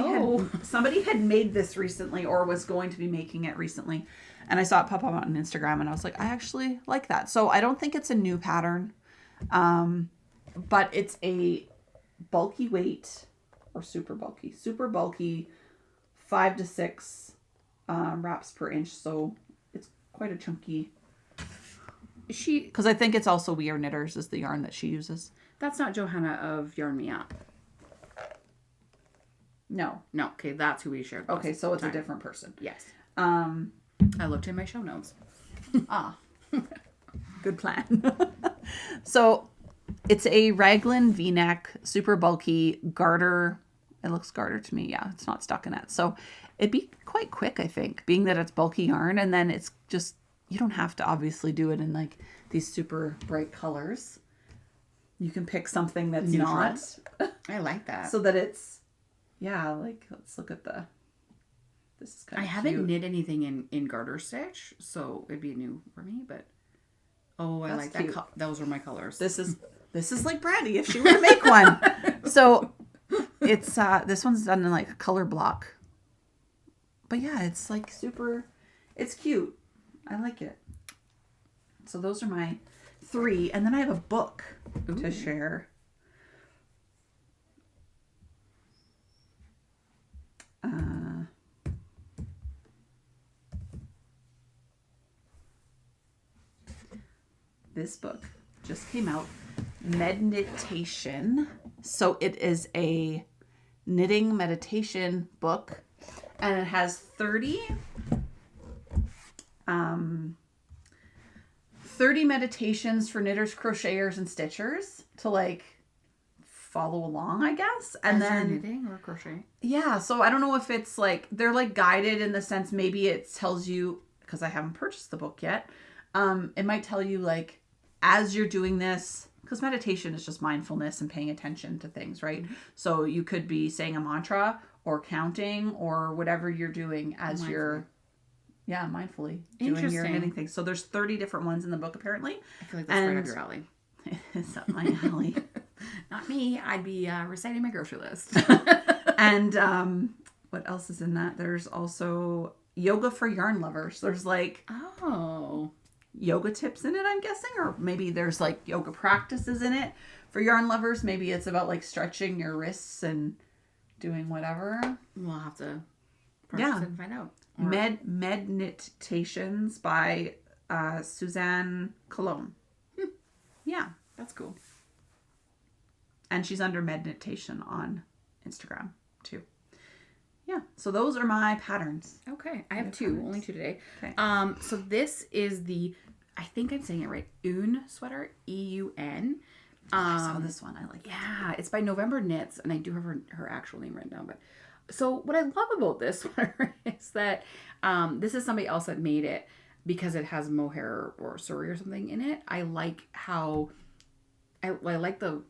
had made this recently, or was going to be making it recently. And I saw it pop up on Instagram, and I was like, I actually like that. So I don't think it's a new pattern. But it's a bulky weight, or super bulky 5 to 6 wraps per inch. So it's quite a chunky. Because I think it's also We Are Knitters is the yarn that she uses. That's not Johanna of Yarn Me Up. No. Okay, that's who we shared. Okay, so it's a different person. Yes. I looked in my show notes. Good plan. So it's a raglan V-neck, super bulky garter. It looks garter to me. Yeah, it's not stockinette. So it'd be quite quick, I think, being that it's bulky yarn. And then it's just, you don't have to obviously do it in like these super bright colors. You can pick something that's neutral. Not. I like that. So that it's, like, let's look at this is kind of I haven't knit anything in garter stitch, so it'd be new for me, but I like that. Those are my colors. This is this is like Brandy if she were to make one. So it's, this one's done in like a color block. But yeah, it's like super, it's cute. I like it. So those are my 3. And then I have a book to share. This book just came out, Meditation. So it is a knitting meditation book, and it has 30 meditations for knitters, crocheters, and stitchers to like follow along, I guess. And then knitting or crochet. Yeah, so I don't know if it's like they're like guided in the sense maybe it tells you, because I haven't purchased the book yet. It might tell you like as you're doing this, because meditation is just mindfulness and paying attention to things, right? Mm-hmm. So you could be saying a mantra or counting or whatever you're doing as you're mindfully doing your knitting thing. So there's 30 different ones in the book apparently. I feel like that's right up your alley. It's up my alley. Not me. I'd be reciting my grocery list. And what else is in that? There's also yoga for yarn lovers. There's like yoga tips in it, I'm guessing, or maybe there's like yoga practices in it for yarn lovers. Maybe it's about like stretching your wrists and doing whatever. We'll have to purchase it and find out. Meditations by Suzanne Cologne. Yeah, that's cool. And she's under Meditation on Instagram too. Yeah, so those are my patterns. Okay, I have 2, only 2 today. Okay. So this is the, I think I'm saying it right, Eun sweater, E-U-N. I saw this one. I like it. Yeah, it's by November Knits, and I do have her actual name written down. But so what I love about this sweater is that this is somebody else that made it because it has mohair or suri or something in it. I like how I like the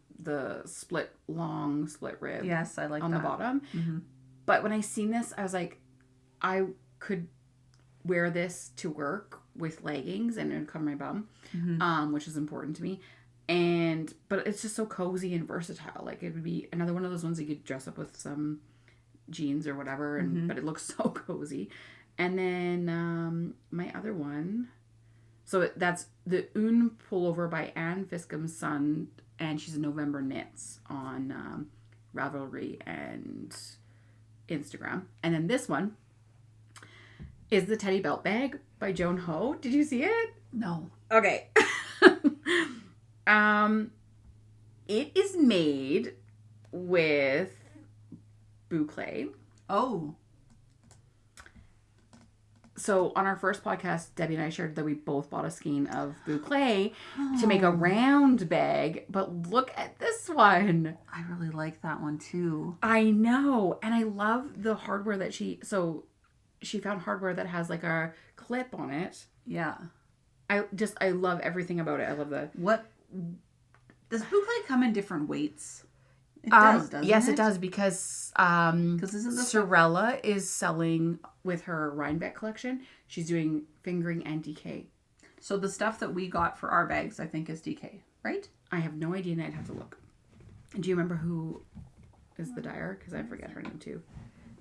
long split rib. Yes, I like on that. The bottom. Mm-hmm. But when I seen this, I was like, I could wear this to work with leggings and it would cover my bum, which is important to me. But it's just so cozy and versatile. Like it would be another one of those ones you could dress up with some jeans or whatever, but it looks so cozy. And then my other one, so that's the Eun pullover by Anne Fiscom's son, and she's a November Knits on Ravelry and Instagram. And then this one is the Teddy Belt Bag by Joan Ho. Did you see it? No. Okay. It is made with boucle. Oh. So on our first podcast, Debbie and I shared that we both bought a skein of boucle to make a round bag. But look at this one. I really like that one too. I know. And I love the hardware that she found hardware that has like a clip on it. Yeah. I love everything about it. I love the... What... Does boucle come in different weights? It does, doesn't it? Yes, it does, because isn't this Sorella is selling with her Rhinebeck collection. She's doing fingering and DK. So the stuff that we got for our bags, I think, is DK, right? I have no idea, and I'd have to look. Do you remember who is the dyer? Because I forget her name too.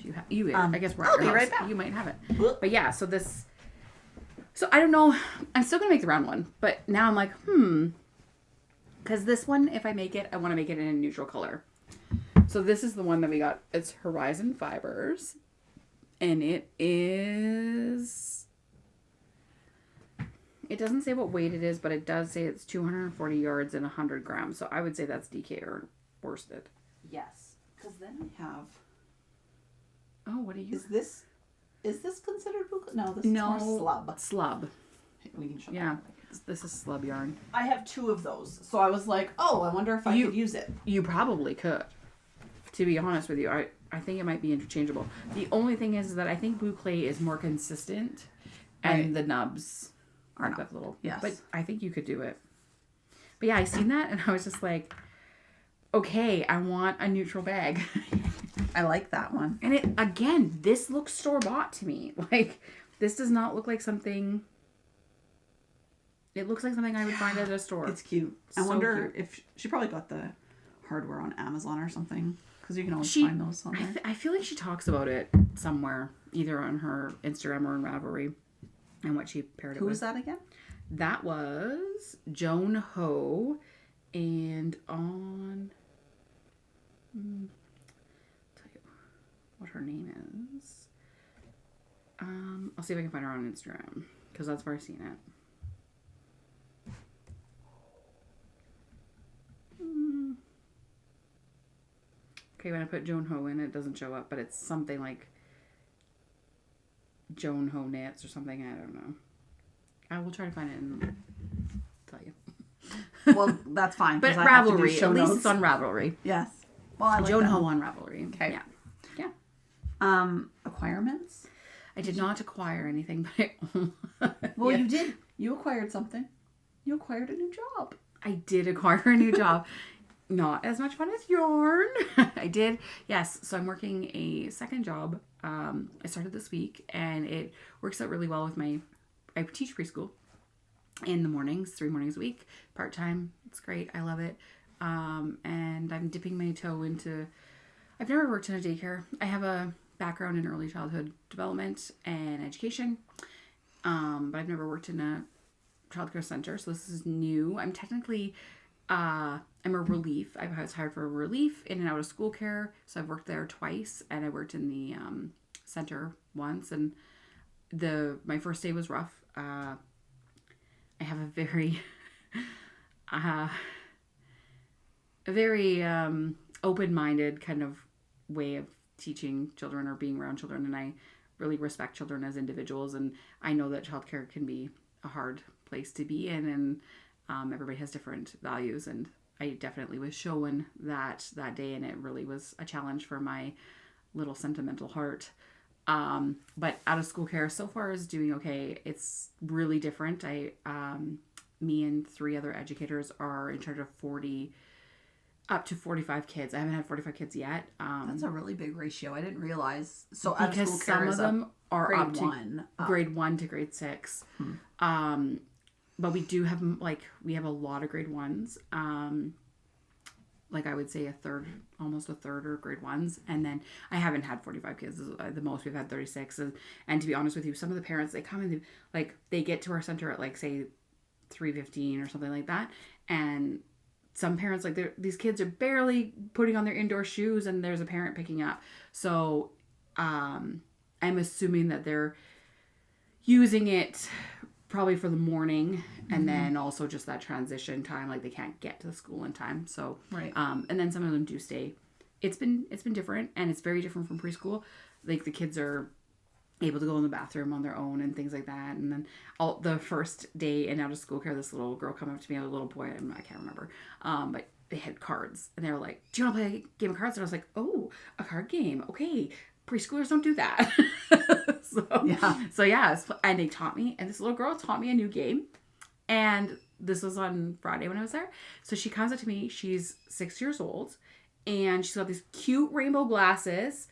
Do you have you? I guess we're I'll be right back. You might have it. But yeah, so this. So I don't know. I'm still gonna make the round one, but now I'm like, because this one, if I make it, I want to make it in a neutral color. So this is the one that we got. It's Horizon Fibers. And it is... It doesn't say what weight it is, but it does say it's 240 yards and 100 grams. So I would say that's DK or worsted. Yes. Because then we have... Oh, what are you... Is this considered boucle? No, this is more slub. Slub. We can show that. This is slub yarn. I have 2 of those. So I was like, oh, I wonder if I could use it. You probably could. To be honest with you, I think it might be interchangeable. The only thing is that I think boucle is more consistent and the nubs are not little. Yes. But I think you could do it. But yeah, I seen that and I was just like, okay, I want a neutral bag. I like that one. And it, again, this looks store-bought to me. Like, this does not look like something... It looks like something I would find at a store. It's cute. I wonder if she probably got the hardware on Amazon or something. Because you can always find those on there. I feel like she talks about it somewhere, either on her Instagram or in Ravelry, and what she paired it with. Who was that again? That was Joan Ho, and on... tell you what her name is. I'll see if I can find her on Instagram, because that's where I've seen it. Okay, when I put Joan Ho in, it doesn't show up, but it's something like Joan Ho Knits or something. I don't know. I will try to find it and tell you. Well, that's fine. But Ravelry, at least it's on Ravelry. Yes. Well, I like Joan that. Ho on Ravelry. Okay. Yeah. Acquirements? I did not acquire anything, but well, you did. You acquired something. You acquired a new job. I did acquire a new job. Not as much fun as yarn. I did. Yes. So I'm working a second job. I started this week, and it works out really well with I teach preschool in the mornings, 3 mornings a week, part-time. It's great. I love it. And I'm dipping my toe into, I've never worked in a daycare. I have a background in early childhood development and education. But I've never worked in a childcare center. So this is new. I'm technically, I'm a relief. I was hired for a relief in and out of school care. So I've worked there twice, and I worked in the center once. And my first day was rough. I have a very, open-minded kind of way of teaching children or being around children, and I really respect children as individuals. And I know that childcare can be a hard place to be in, and everybody has different values, and I definitely was shown that day, and it really was a challenge for my little sentimental heart. But out of school care so far is doing okay. It's really different. Me and 3 other educators are in charge of up to 45 kids. I haven't had 45 kids yet. That's a really big ratio. I didn't realize. So out of school because care some of them are up to grade 1 to grade 6. But we do have we have a lot of grade 1s. I would say almost a third are grade 1s. And then I haven't had 45 kids. The most we've had 36. And to be honest with you, some of the parents, they come in, they get to our center at say 3:15 or something like that. And some parents, these kids are barely putting on their indoor shoes, and there's a parent picking up. So I'm assuming that they're using it probably for the morning, and then also just that transition time, they can't get to the school in time. So right. And then some of them do stay. It's been different, and it's very different from preschool. The kids are able to go in the bathroom on their own and things like that. And then the first day in out of school care, this little girl come up to me, a little boy, I can't remember, but they had cards, and they were like, "Do you want to play a game of cards?" And I was like, "Oh, a card game, okay. Preschoolers don't do that." So yeah, and they taught me, and this little girl taught me a new game, and this was on Friday when I was there. So she comes up to me, she's 6 years old, and she's got these cute rainbow glasses,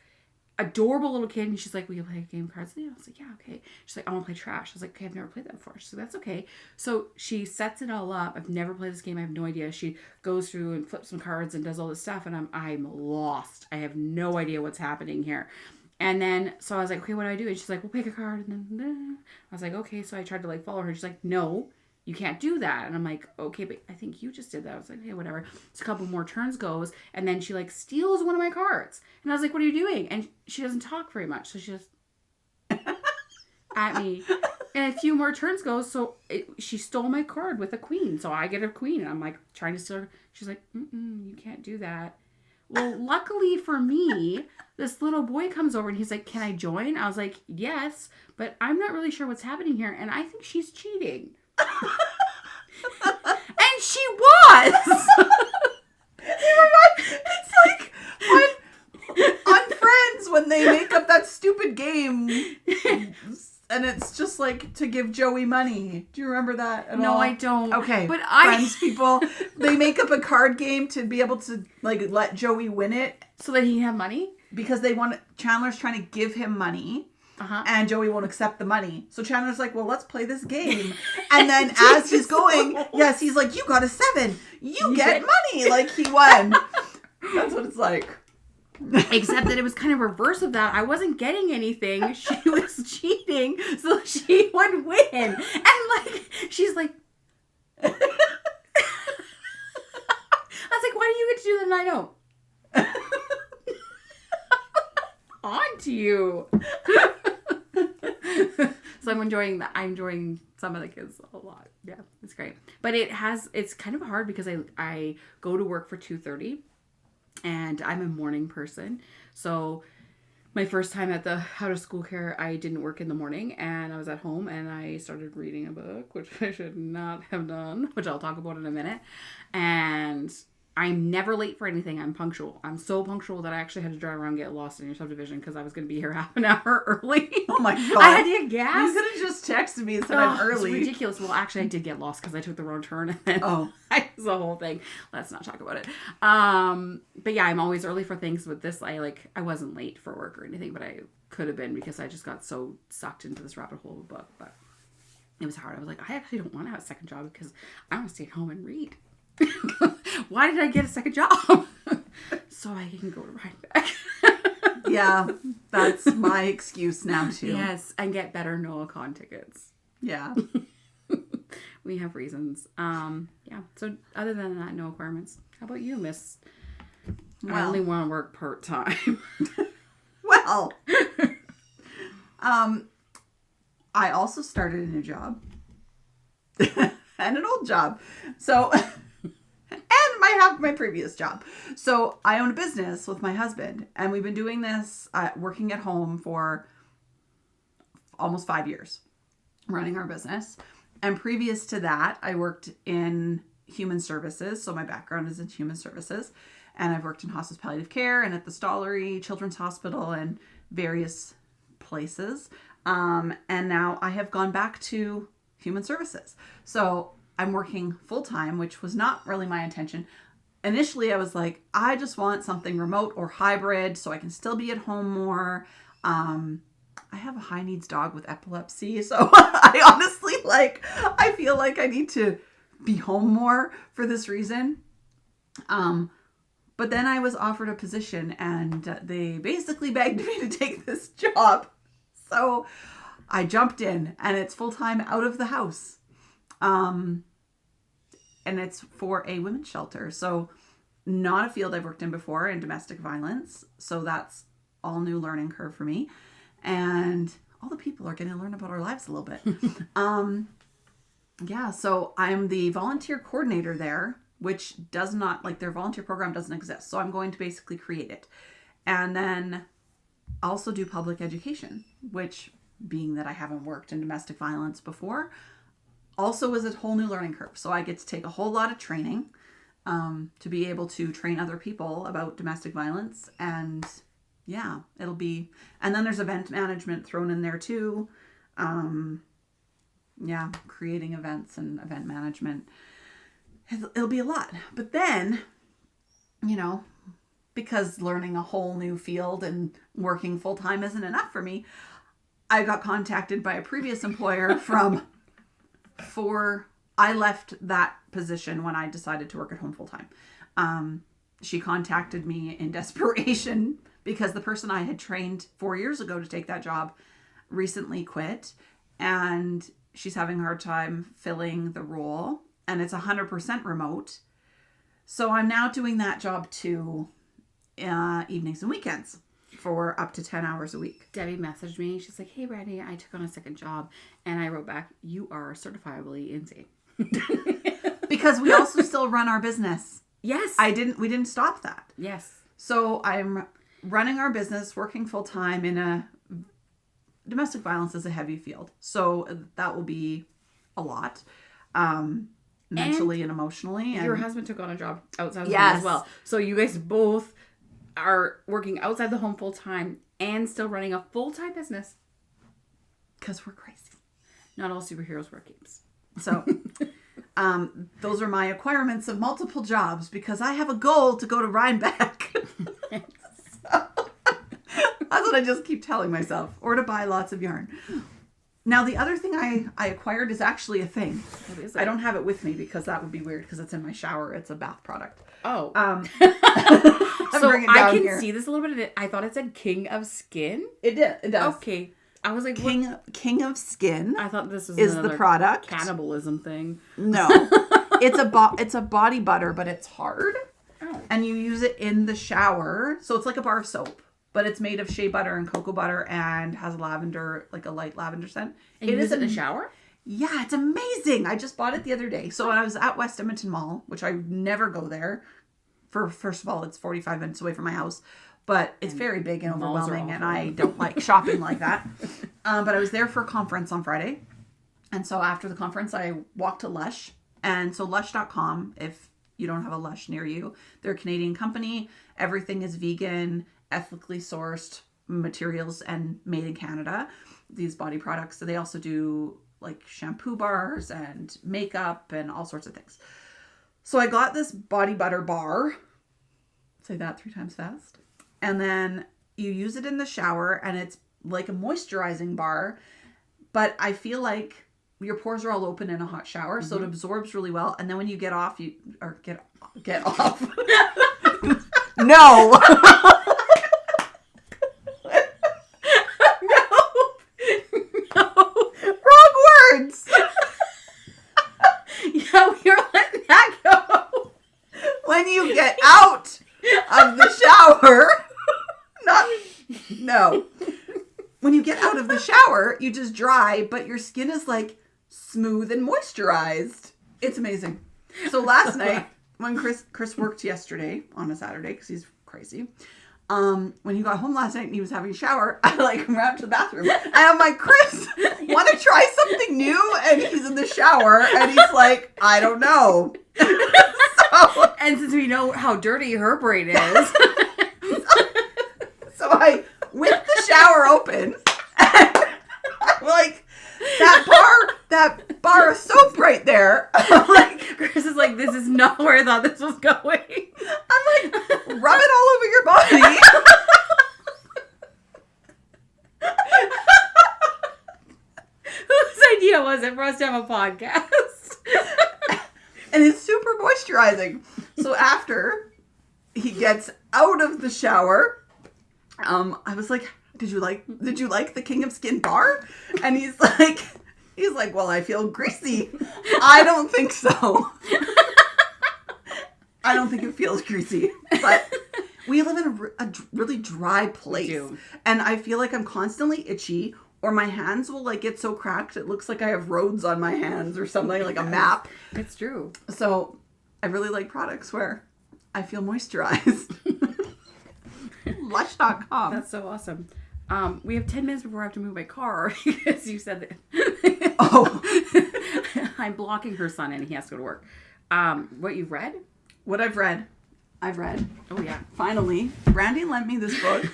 adorable little kid, and she's like, "Will you play a game of cards with me?" I was like, "Yeah, okay." She's like, "I want to play trash." I was like, "Okay, I've never played that before." She's like, "That's okay." So she sets it all up. I've never played this game. I have no idea. She goes through and flips some cards and does all this stuff, and I'm lost. I have no idea what's happening here. And then, so I was like, "Okay, what do I do?" And she's like, "Well, pick a card." And then I was like, "Okay." So I tried to follow her. She's like, "No, you can't do that." And I'm like, "Okay, but I think you just did that." I was like, "Hey, whatever." So a couple more turns goes, and then she steals one of my cards. And I was like, "What are you doing?" And she doesn't talk very much. So she just at me. And a few more turns goes, so she stole my card with a queen. So I get a queen, and I'm trying to steal her. She's like, "You can't do that." Well, luckily for me, this little boy comes over and he's like, "Can I join?" I was like, "Yes, but I'm not really sure what's happening here, and I think she's cheating." And she was! It's like on Friends when they make up that stupid game, and it's just to give Joey money. Do you remember that at all? No, I don't. Okay, but Friends people, they make up a card game to be able to let Joey win it. So that he can have money? Because Chandler's trying to give him money, and Joey won't accept the money. So Chandler's like, well, let's play this game. And then as he's going, yes, he's like, you got a 7. You get money. Like he won. That's what it's like. Except that it was kind of reverse of that. I wasn't getting anything. She was cheating, so she would win. And like, she's like, I was like, why do you get to do that and I don't? On to you. So I'm enjoying that. I'm enjoying some of the kids a lot. Yeah, it's great. But it's kind of hard because I go to work for 2:30 and I'm a morning person. So my first time at the out of school care, I didn't work in the morning and I was at home and I started reading a book, which I should not have done, which I'll talk about in a minute. And I'm never late for anything. I'm punctual. I'm so punctual that I actually had to drive around and get lost in your subdivision because I was going to be here half an hour early. Oh my God. I had to get gas. You could have just texted me and said I'm early. It's ridiculous. Well, actually, I did get lost because I took the wrong turn. And then it was the whole thing. Let's not talk about it. But yeah, I'm always early for things. With this, I wasn't late for work or anything, but I could have been because I just got so sucked into this rabbit hole of a book. But it was hard. I was like, I actually don't want to have a second job because I want to stay at home and read. Why did I get a second job? So I can go to Rhinebeck. Yeah, that's my excuse now too. Yes, and get better NoahCon tickets. Yeah. We have reasons. Yeah. So other than that, no requirements. How about you, Miss? Well, I only want to work part-time. Well, I also started a new job and an old job. So, and I have my previous job. So I own a business with my husband and we've been doing this, working at home for almost 5 years, running our business. And previous to that, I worked in human services. So my background is in human services. And I've worked in hospice palliative care and at the Stollery Children's Hospital and various places. And now I have gone back to human services. So I'm working full-time, which was not really my intention. Initially, I was like, I just want something remote or hybrid so I can still be at home more. I have a high needs dog with epilepsy. So I honestly, I feel like I need to be home more for this reason. But then I was offered a position and they basically begged me to take this job. So I jumped in and it's full-time out of the house. And it's for a women's shelter. So not a field I've worked in before in domestic violence. So that's all new learning curve for me. And all the people are going to learn about our lives a little bit. Yeah, so I'm the volunteer coordinator there, which does not, their volunteer program doesn't exist. So I'm going to basically create it. And then also do public education, which being that I haven't worked in domestic violence before, also is a whole new learning curve. So I get to take a whole lot of training to be able to train other people about domestic violence. And yeah, it'll be, and then there's event management thrown in there too. Yeah, creating events and event management. It'll be a lot. But then, because learning a whole new field and working full time isn't enough for me, I got contacted by a previous employer I left that position when I decided to work at home full time. She contacted me in desperation because the person I had trained 4 years ago to take that job recently quit and she's having a hard time filling the role and it's 100% remote. So I'm now doing that job too, evenings and weekends for up to 10 hours a week. Debbie messaged me. She's like, hey, Randy, I took on a second job. And I wrote back, you are certifiably insane. Because we also still run our business. Yes. We didn't stop that. Yes. So I'm running our business, working full time domestic violence is a heavy field. So that will be a lot. Mentally and emotionally. And your husband took on a job outside the home as well. So you guys both are working outside the home full time and still running a full-time business. Because we're crazy. Not all superheroes wear capes. So those are my acquirements of multiple jobs because I have a goal to go to Rhinebeck. So, that's what what I just keep telling myself. Or to buy lots of yarn. Now, the other thing I acquired is actually a thing. What is it? I don't have it with me because that would be weird because it's in my shower. It's a bath product. Oh. So I can see this a little bit. I thought it said King of Skin. It does. Okay. I was like, King of Skin. I thought this was is the product. Cannibalism thing. No. It's a body butter, but it's hard. Oh. And you use it in the shower. So it's like a bar of soap. But it's made of shea butter and cocoa butter and has lavender, like a light lavender scent. And you use it in the shower? Yeah, it's amazing. I just bought it the other day. So when I was at West Edmonton Mall, which I never go there. First of all, it's 45 minutes away from my house. But it's very big and overwhelming. And I don't like shopping like that. But I was there for a conference on Friday. And so after the conference, I walked to Lush. And so Lush.com, if you don't have a Lush near you, they're a Canadian company. Everything is vegan, ethically sourced materials and made in Canada, these body products. So they also do like shampoo bars and makeup and all sorts of things. So I got this body butter bar. Say that 3 times fast. And then you use it in the shower and it's like a moisturizing bar. But I feel like your pores are all open in a hot shower. So it absorbs really well. And then when you get off, get off. No. Yeah, we are letting that go. When you get out of the shower, when you get out of the shower, you just dry, but your skin is like smooth and moisturized. It's amazing. So last night, when Chris worked yesterday on a Saturday, because he's crazy, when he got home last night and he was having a shower, I like ran to the bathroom and I'm like, Chris, want to try something new? And he's in the shower and he's like, I don't know. And since we know how dirty her brain is. So I whipped the shower open and I'm like, that bar of soap right there. I'm like, Chris is like, this is not where I thought this was going. I'm like, rub it all over your body. Whose idea was it for us to have a podcast? And it's super moisturizing. So after he gets out of the shower, I was like, did you like the King of Skin bar? And he's like, well, I feel greasy. I don't think so. I don't think it feels greasy. But we live in a really dry place. We do. And I feel like I'm constantly itchy, or my hands will like get so cracked it looks like I have roads on my hands or something, like a map. It's true. So I really like products where I feel moisturized. Lush.com. That's so awesome. We have 10 minutes before I have to move my car because you said that. Oh. I'm blocking her son and he has to go to work. What you've read? What I've read. Oh, yeah. Finally. Brandy lent me this book.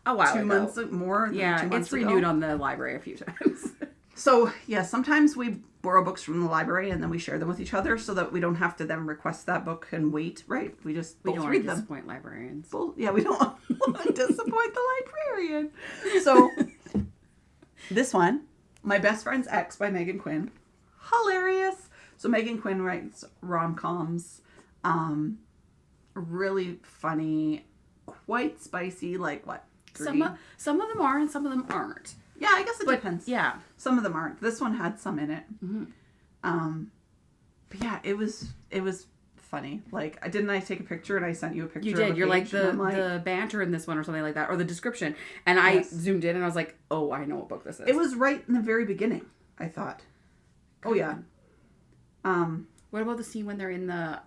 A while ago. 2 months more than 2 months ago. It's renewed on the library a few times. So, yeah, sometimes we borrow books from the library and then we share them with each other so that we don't have to then request that book and wait, right? We don't want read to them. disappoint librarians. Well, yeah, we don't want to disappoint the librarian. So, this one, My Best Friend's Ex by Megan Quinn. Hilarious. So, Megan Quinn writes rom-coms. Really funny, quite spicy, like what? Some of them are and some of them aren't. Yeah, I guess it depends. Yeah. Some of them aren't. This one had some in it. Mm-hmm. But yeah, it was funny. Like, didn't I take a picture and I sent you a picture? You did. Of a You're like page, the banter in this one or something like that, or the description. And I zoomed in and I was like, oh, I know what book this is. It was right in the very beginning, I thought. Oh yeah. What about the scene when they're in the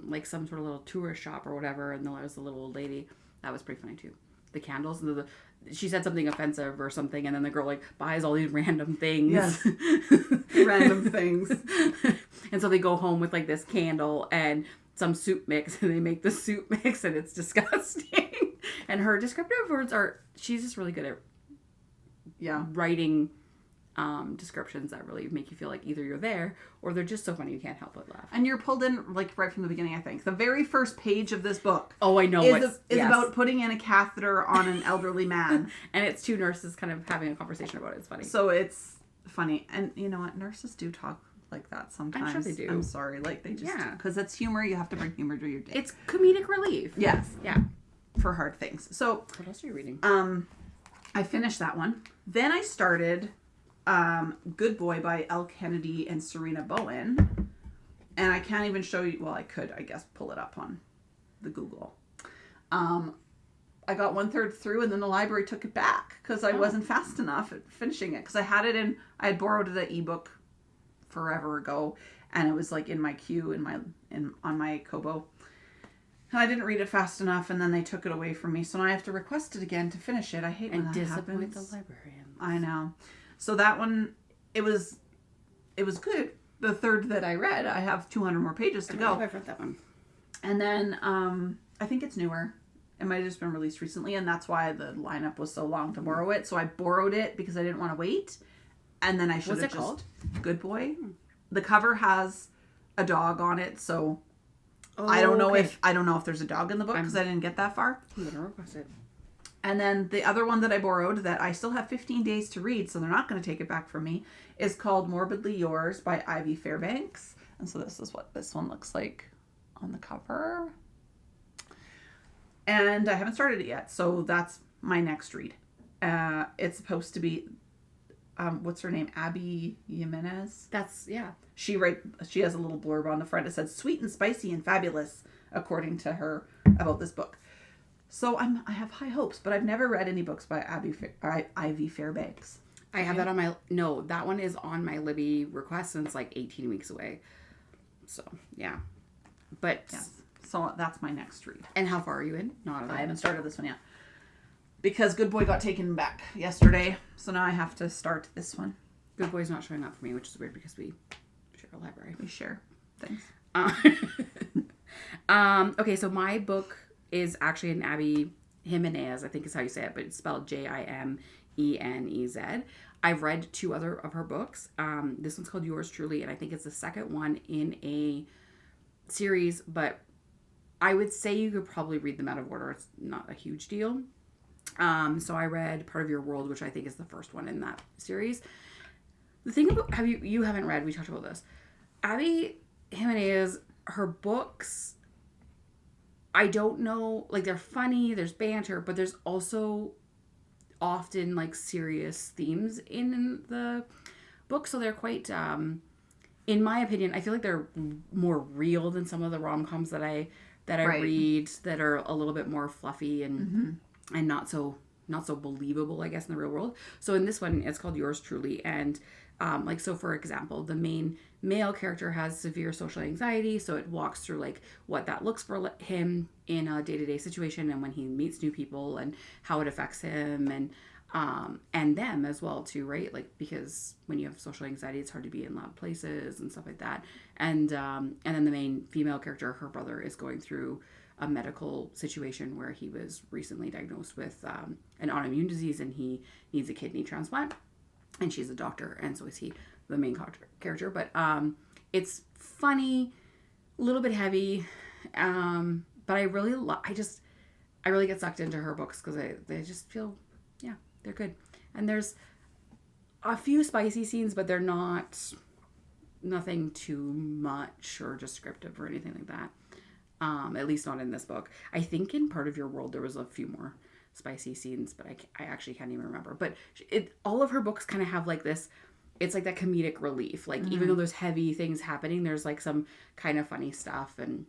like some sort of little tourist shop or whatever, and there's a little old lady? That was pretty funny too. The candles, she said something offensive or something, and then the girl like buys all these random things. Yes. Random things. And so they go home with like this candle and some soup mix, and they make the soup mix, and it's disgusting. And her descriptive words she's just really good at writing descriptions that really make you feel like either you're there or they're just so funny you can't help but laugh. And you're pulled in like right from the beginning, I think. The very first page of this book I know is about putting in a catheter on an elderly man. And it's two nurses kind of having a conversation about it. It's funny. So it's funny. And you know what? Nurses do talk like that sometimes. I'm sure they do. I'm sorry. Like they just because it's humor. You have to bring humor to your day. It's comedic relief. Yes. Yeah. For hard things. So what else are you reading? I finished that one. Then I started Good Boy by Elle Kennedy and Serena Bowen. And I can't even show you. Well, I could, I guess, pull it up on the Google. I got 1/3 through, and then the library took it back because I wasn't fast enough at finishing it. Because I had borrowed the ebook forever ago, and it was like in my queue on my Kobo. And I didn't read it fast enough, and then they took it away from me. So now I have to request it again to finish it. I hate when that happens. The librarians. I know. So that one, it was good. The third that I read, I have 200 more pages to go. I've read that one. And then I think it's newer. It might have just been released recently, and that's why the lineup was so long to borrow it. So I borrowed it because I didn't want to wait. And then I should have just... What's it called? Good Boy. The cover has a dog on it, so I don't know if there's a dog in the book because I didn't get that far. I'm gonna request it. And then the other one that I borrowed that I still have 15 days to read, so they're not going to take it back from me, is called Morbidly Yours by Ivy Fairbanks. And so this is what this one looks like on the cover. And I haven't started it yet, so that's my next read. It's supposed to be, what's her name? Abby Jimenez? She has a little blurb on the front. It says, sweet and spicy and fabulous, according to her, about this book. So I have high hopes, but I've never read any books by Ivy Fairbanks. I have that on that one is on my Libby request and it's like 18 weeks away. So, yeah. But... Yes. So that's my next read. And how far are you in? I haven't started this one yet. Because Good Boy got taken back yesterday. So now I have to start this one. Good Boy's not showing up for me, which is weird because we share a library. We share things. Okay, so my book is actually an Abby Jimenez, I think is how you say it, but it's spelled Jimenez. I've read 2 other of her books. This one's called Yours Truly, and I think it's the second one in a series, but I would say you could probably read them out of order. It's not a huge deal. So I read Part of Your World, which I think is the first one in that series. The thing about, you haven't read, we talked about this. Abby Jimenez, her books, I don't know, like they're funny, there's banter, but there's also often like serious themes in the book. So they're quite, in my opinion, I feel like they're more real than some of the rom-coms that I read that are a little bit more fluffy and and not so believable, I guess, in the real world. So in this one, it's called Yours Truly, and so for example, the main male character has severe social anxiety, so it walks through like what that looks for him in a day-to-day situation and when he meets new people and how it affects him and them as well too, right? Like, because when you have social anxiety, it's hard to be in loud places and stuff like that. And then the main female character, her brother, is going through a medical situation where he was recently diagnosed with an autoimmune disease and he needs a kidney transplant. And she's a doctor, and so is he, the main character. But it's funny, a little bit heavy, but I really get sucked into her books because they just feel, they're good. And there's a few spicy scenes, but they're nothing too much or descriptive or anything like that. At least not in this book. I think in Part of Your World there was a few more spicy scenes, but I actually can't even remember. But all of her books kind of have like this, it's like that comedic relief. Like even though there's heavy things happening, there's like some kind of funny stuff. And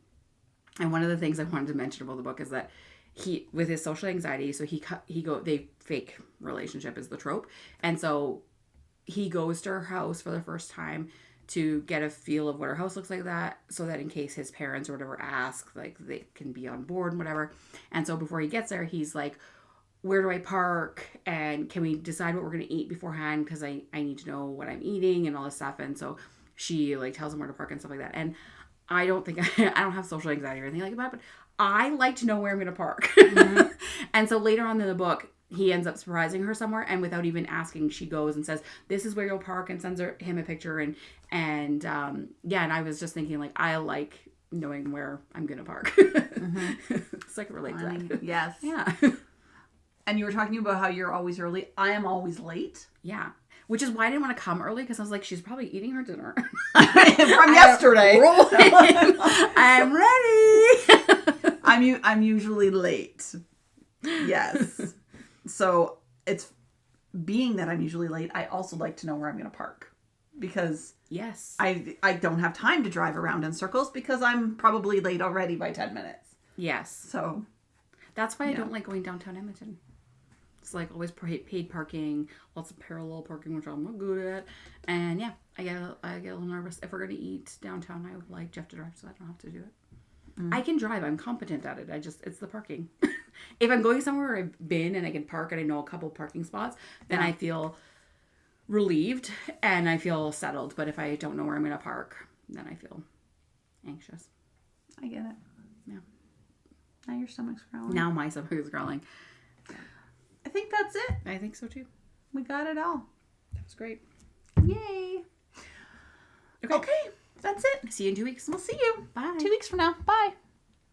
one of the things I wanted to mention about the book is that he, with his social anxiety, so they fake relationship is the trope. And so he goes to her house for the first time to get a feel of what her house looks like, that so that in case his parents or whatever ask, like they can be on board and whatever. And so before he gets there, he's like, where do I park? And can we decide what we're going to eat beforehand? Because I need to know what I'm eating and all this stuff. And so she like tells him where to park and stuff like that. And I don't have social anxiety or anything like that, but I like to know where I'm going to park. And so later on in the book, he ends up surprising her somewhere, and without even asking, she goes and says, "This is where you'll park," and sends him a picture. And I was just thinking, like, I like knowing where I'm gonna park. So I can relate to that. Yes. Yeah. And you were talking about how you're always early. I am always late. Yeah. Which is why I didn't want to come early, because I was like, she's probably eating her dinner From yesterday. I'm ready. I'm usually late. Yes. So it's being that I'm usually late, I also like to know where I'm going to park, because yes, I don't have time to drive around in circles because I'm probably late already by 10 minutes. Yes. So that's why I don't like going downtown Edmonton. It's like always paid parking, lots of parallel parking, which I'm not good at. And yeah, I get a little nervous. If we're going to eat downtown, I would like Jeff to drive so I don't have to do it. I can drive. I'm competent at it. It's the parking. If I'm going somewhere where I've been and I can park and I know a couple parking spots, then I feel relieved and I feel settled. But if I don't know where I'm going to park, then I feel anxious. I get it. Yeah. Now your stomach's growling. Now my stomach is growling. I think that's it. I think so too. We got it all. That was great. Yay. Okay. That's it. See you in 2 weeks. We'll see you. Bye. 2 weeks from now. Bye.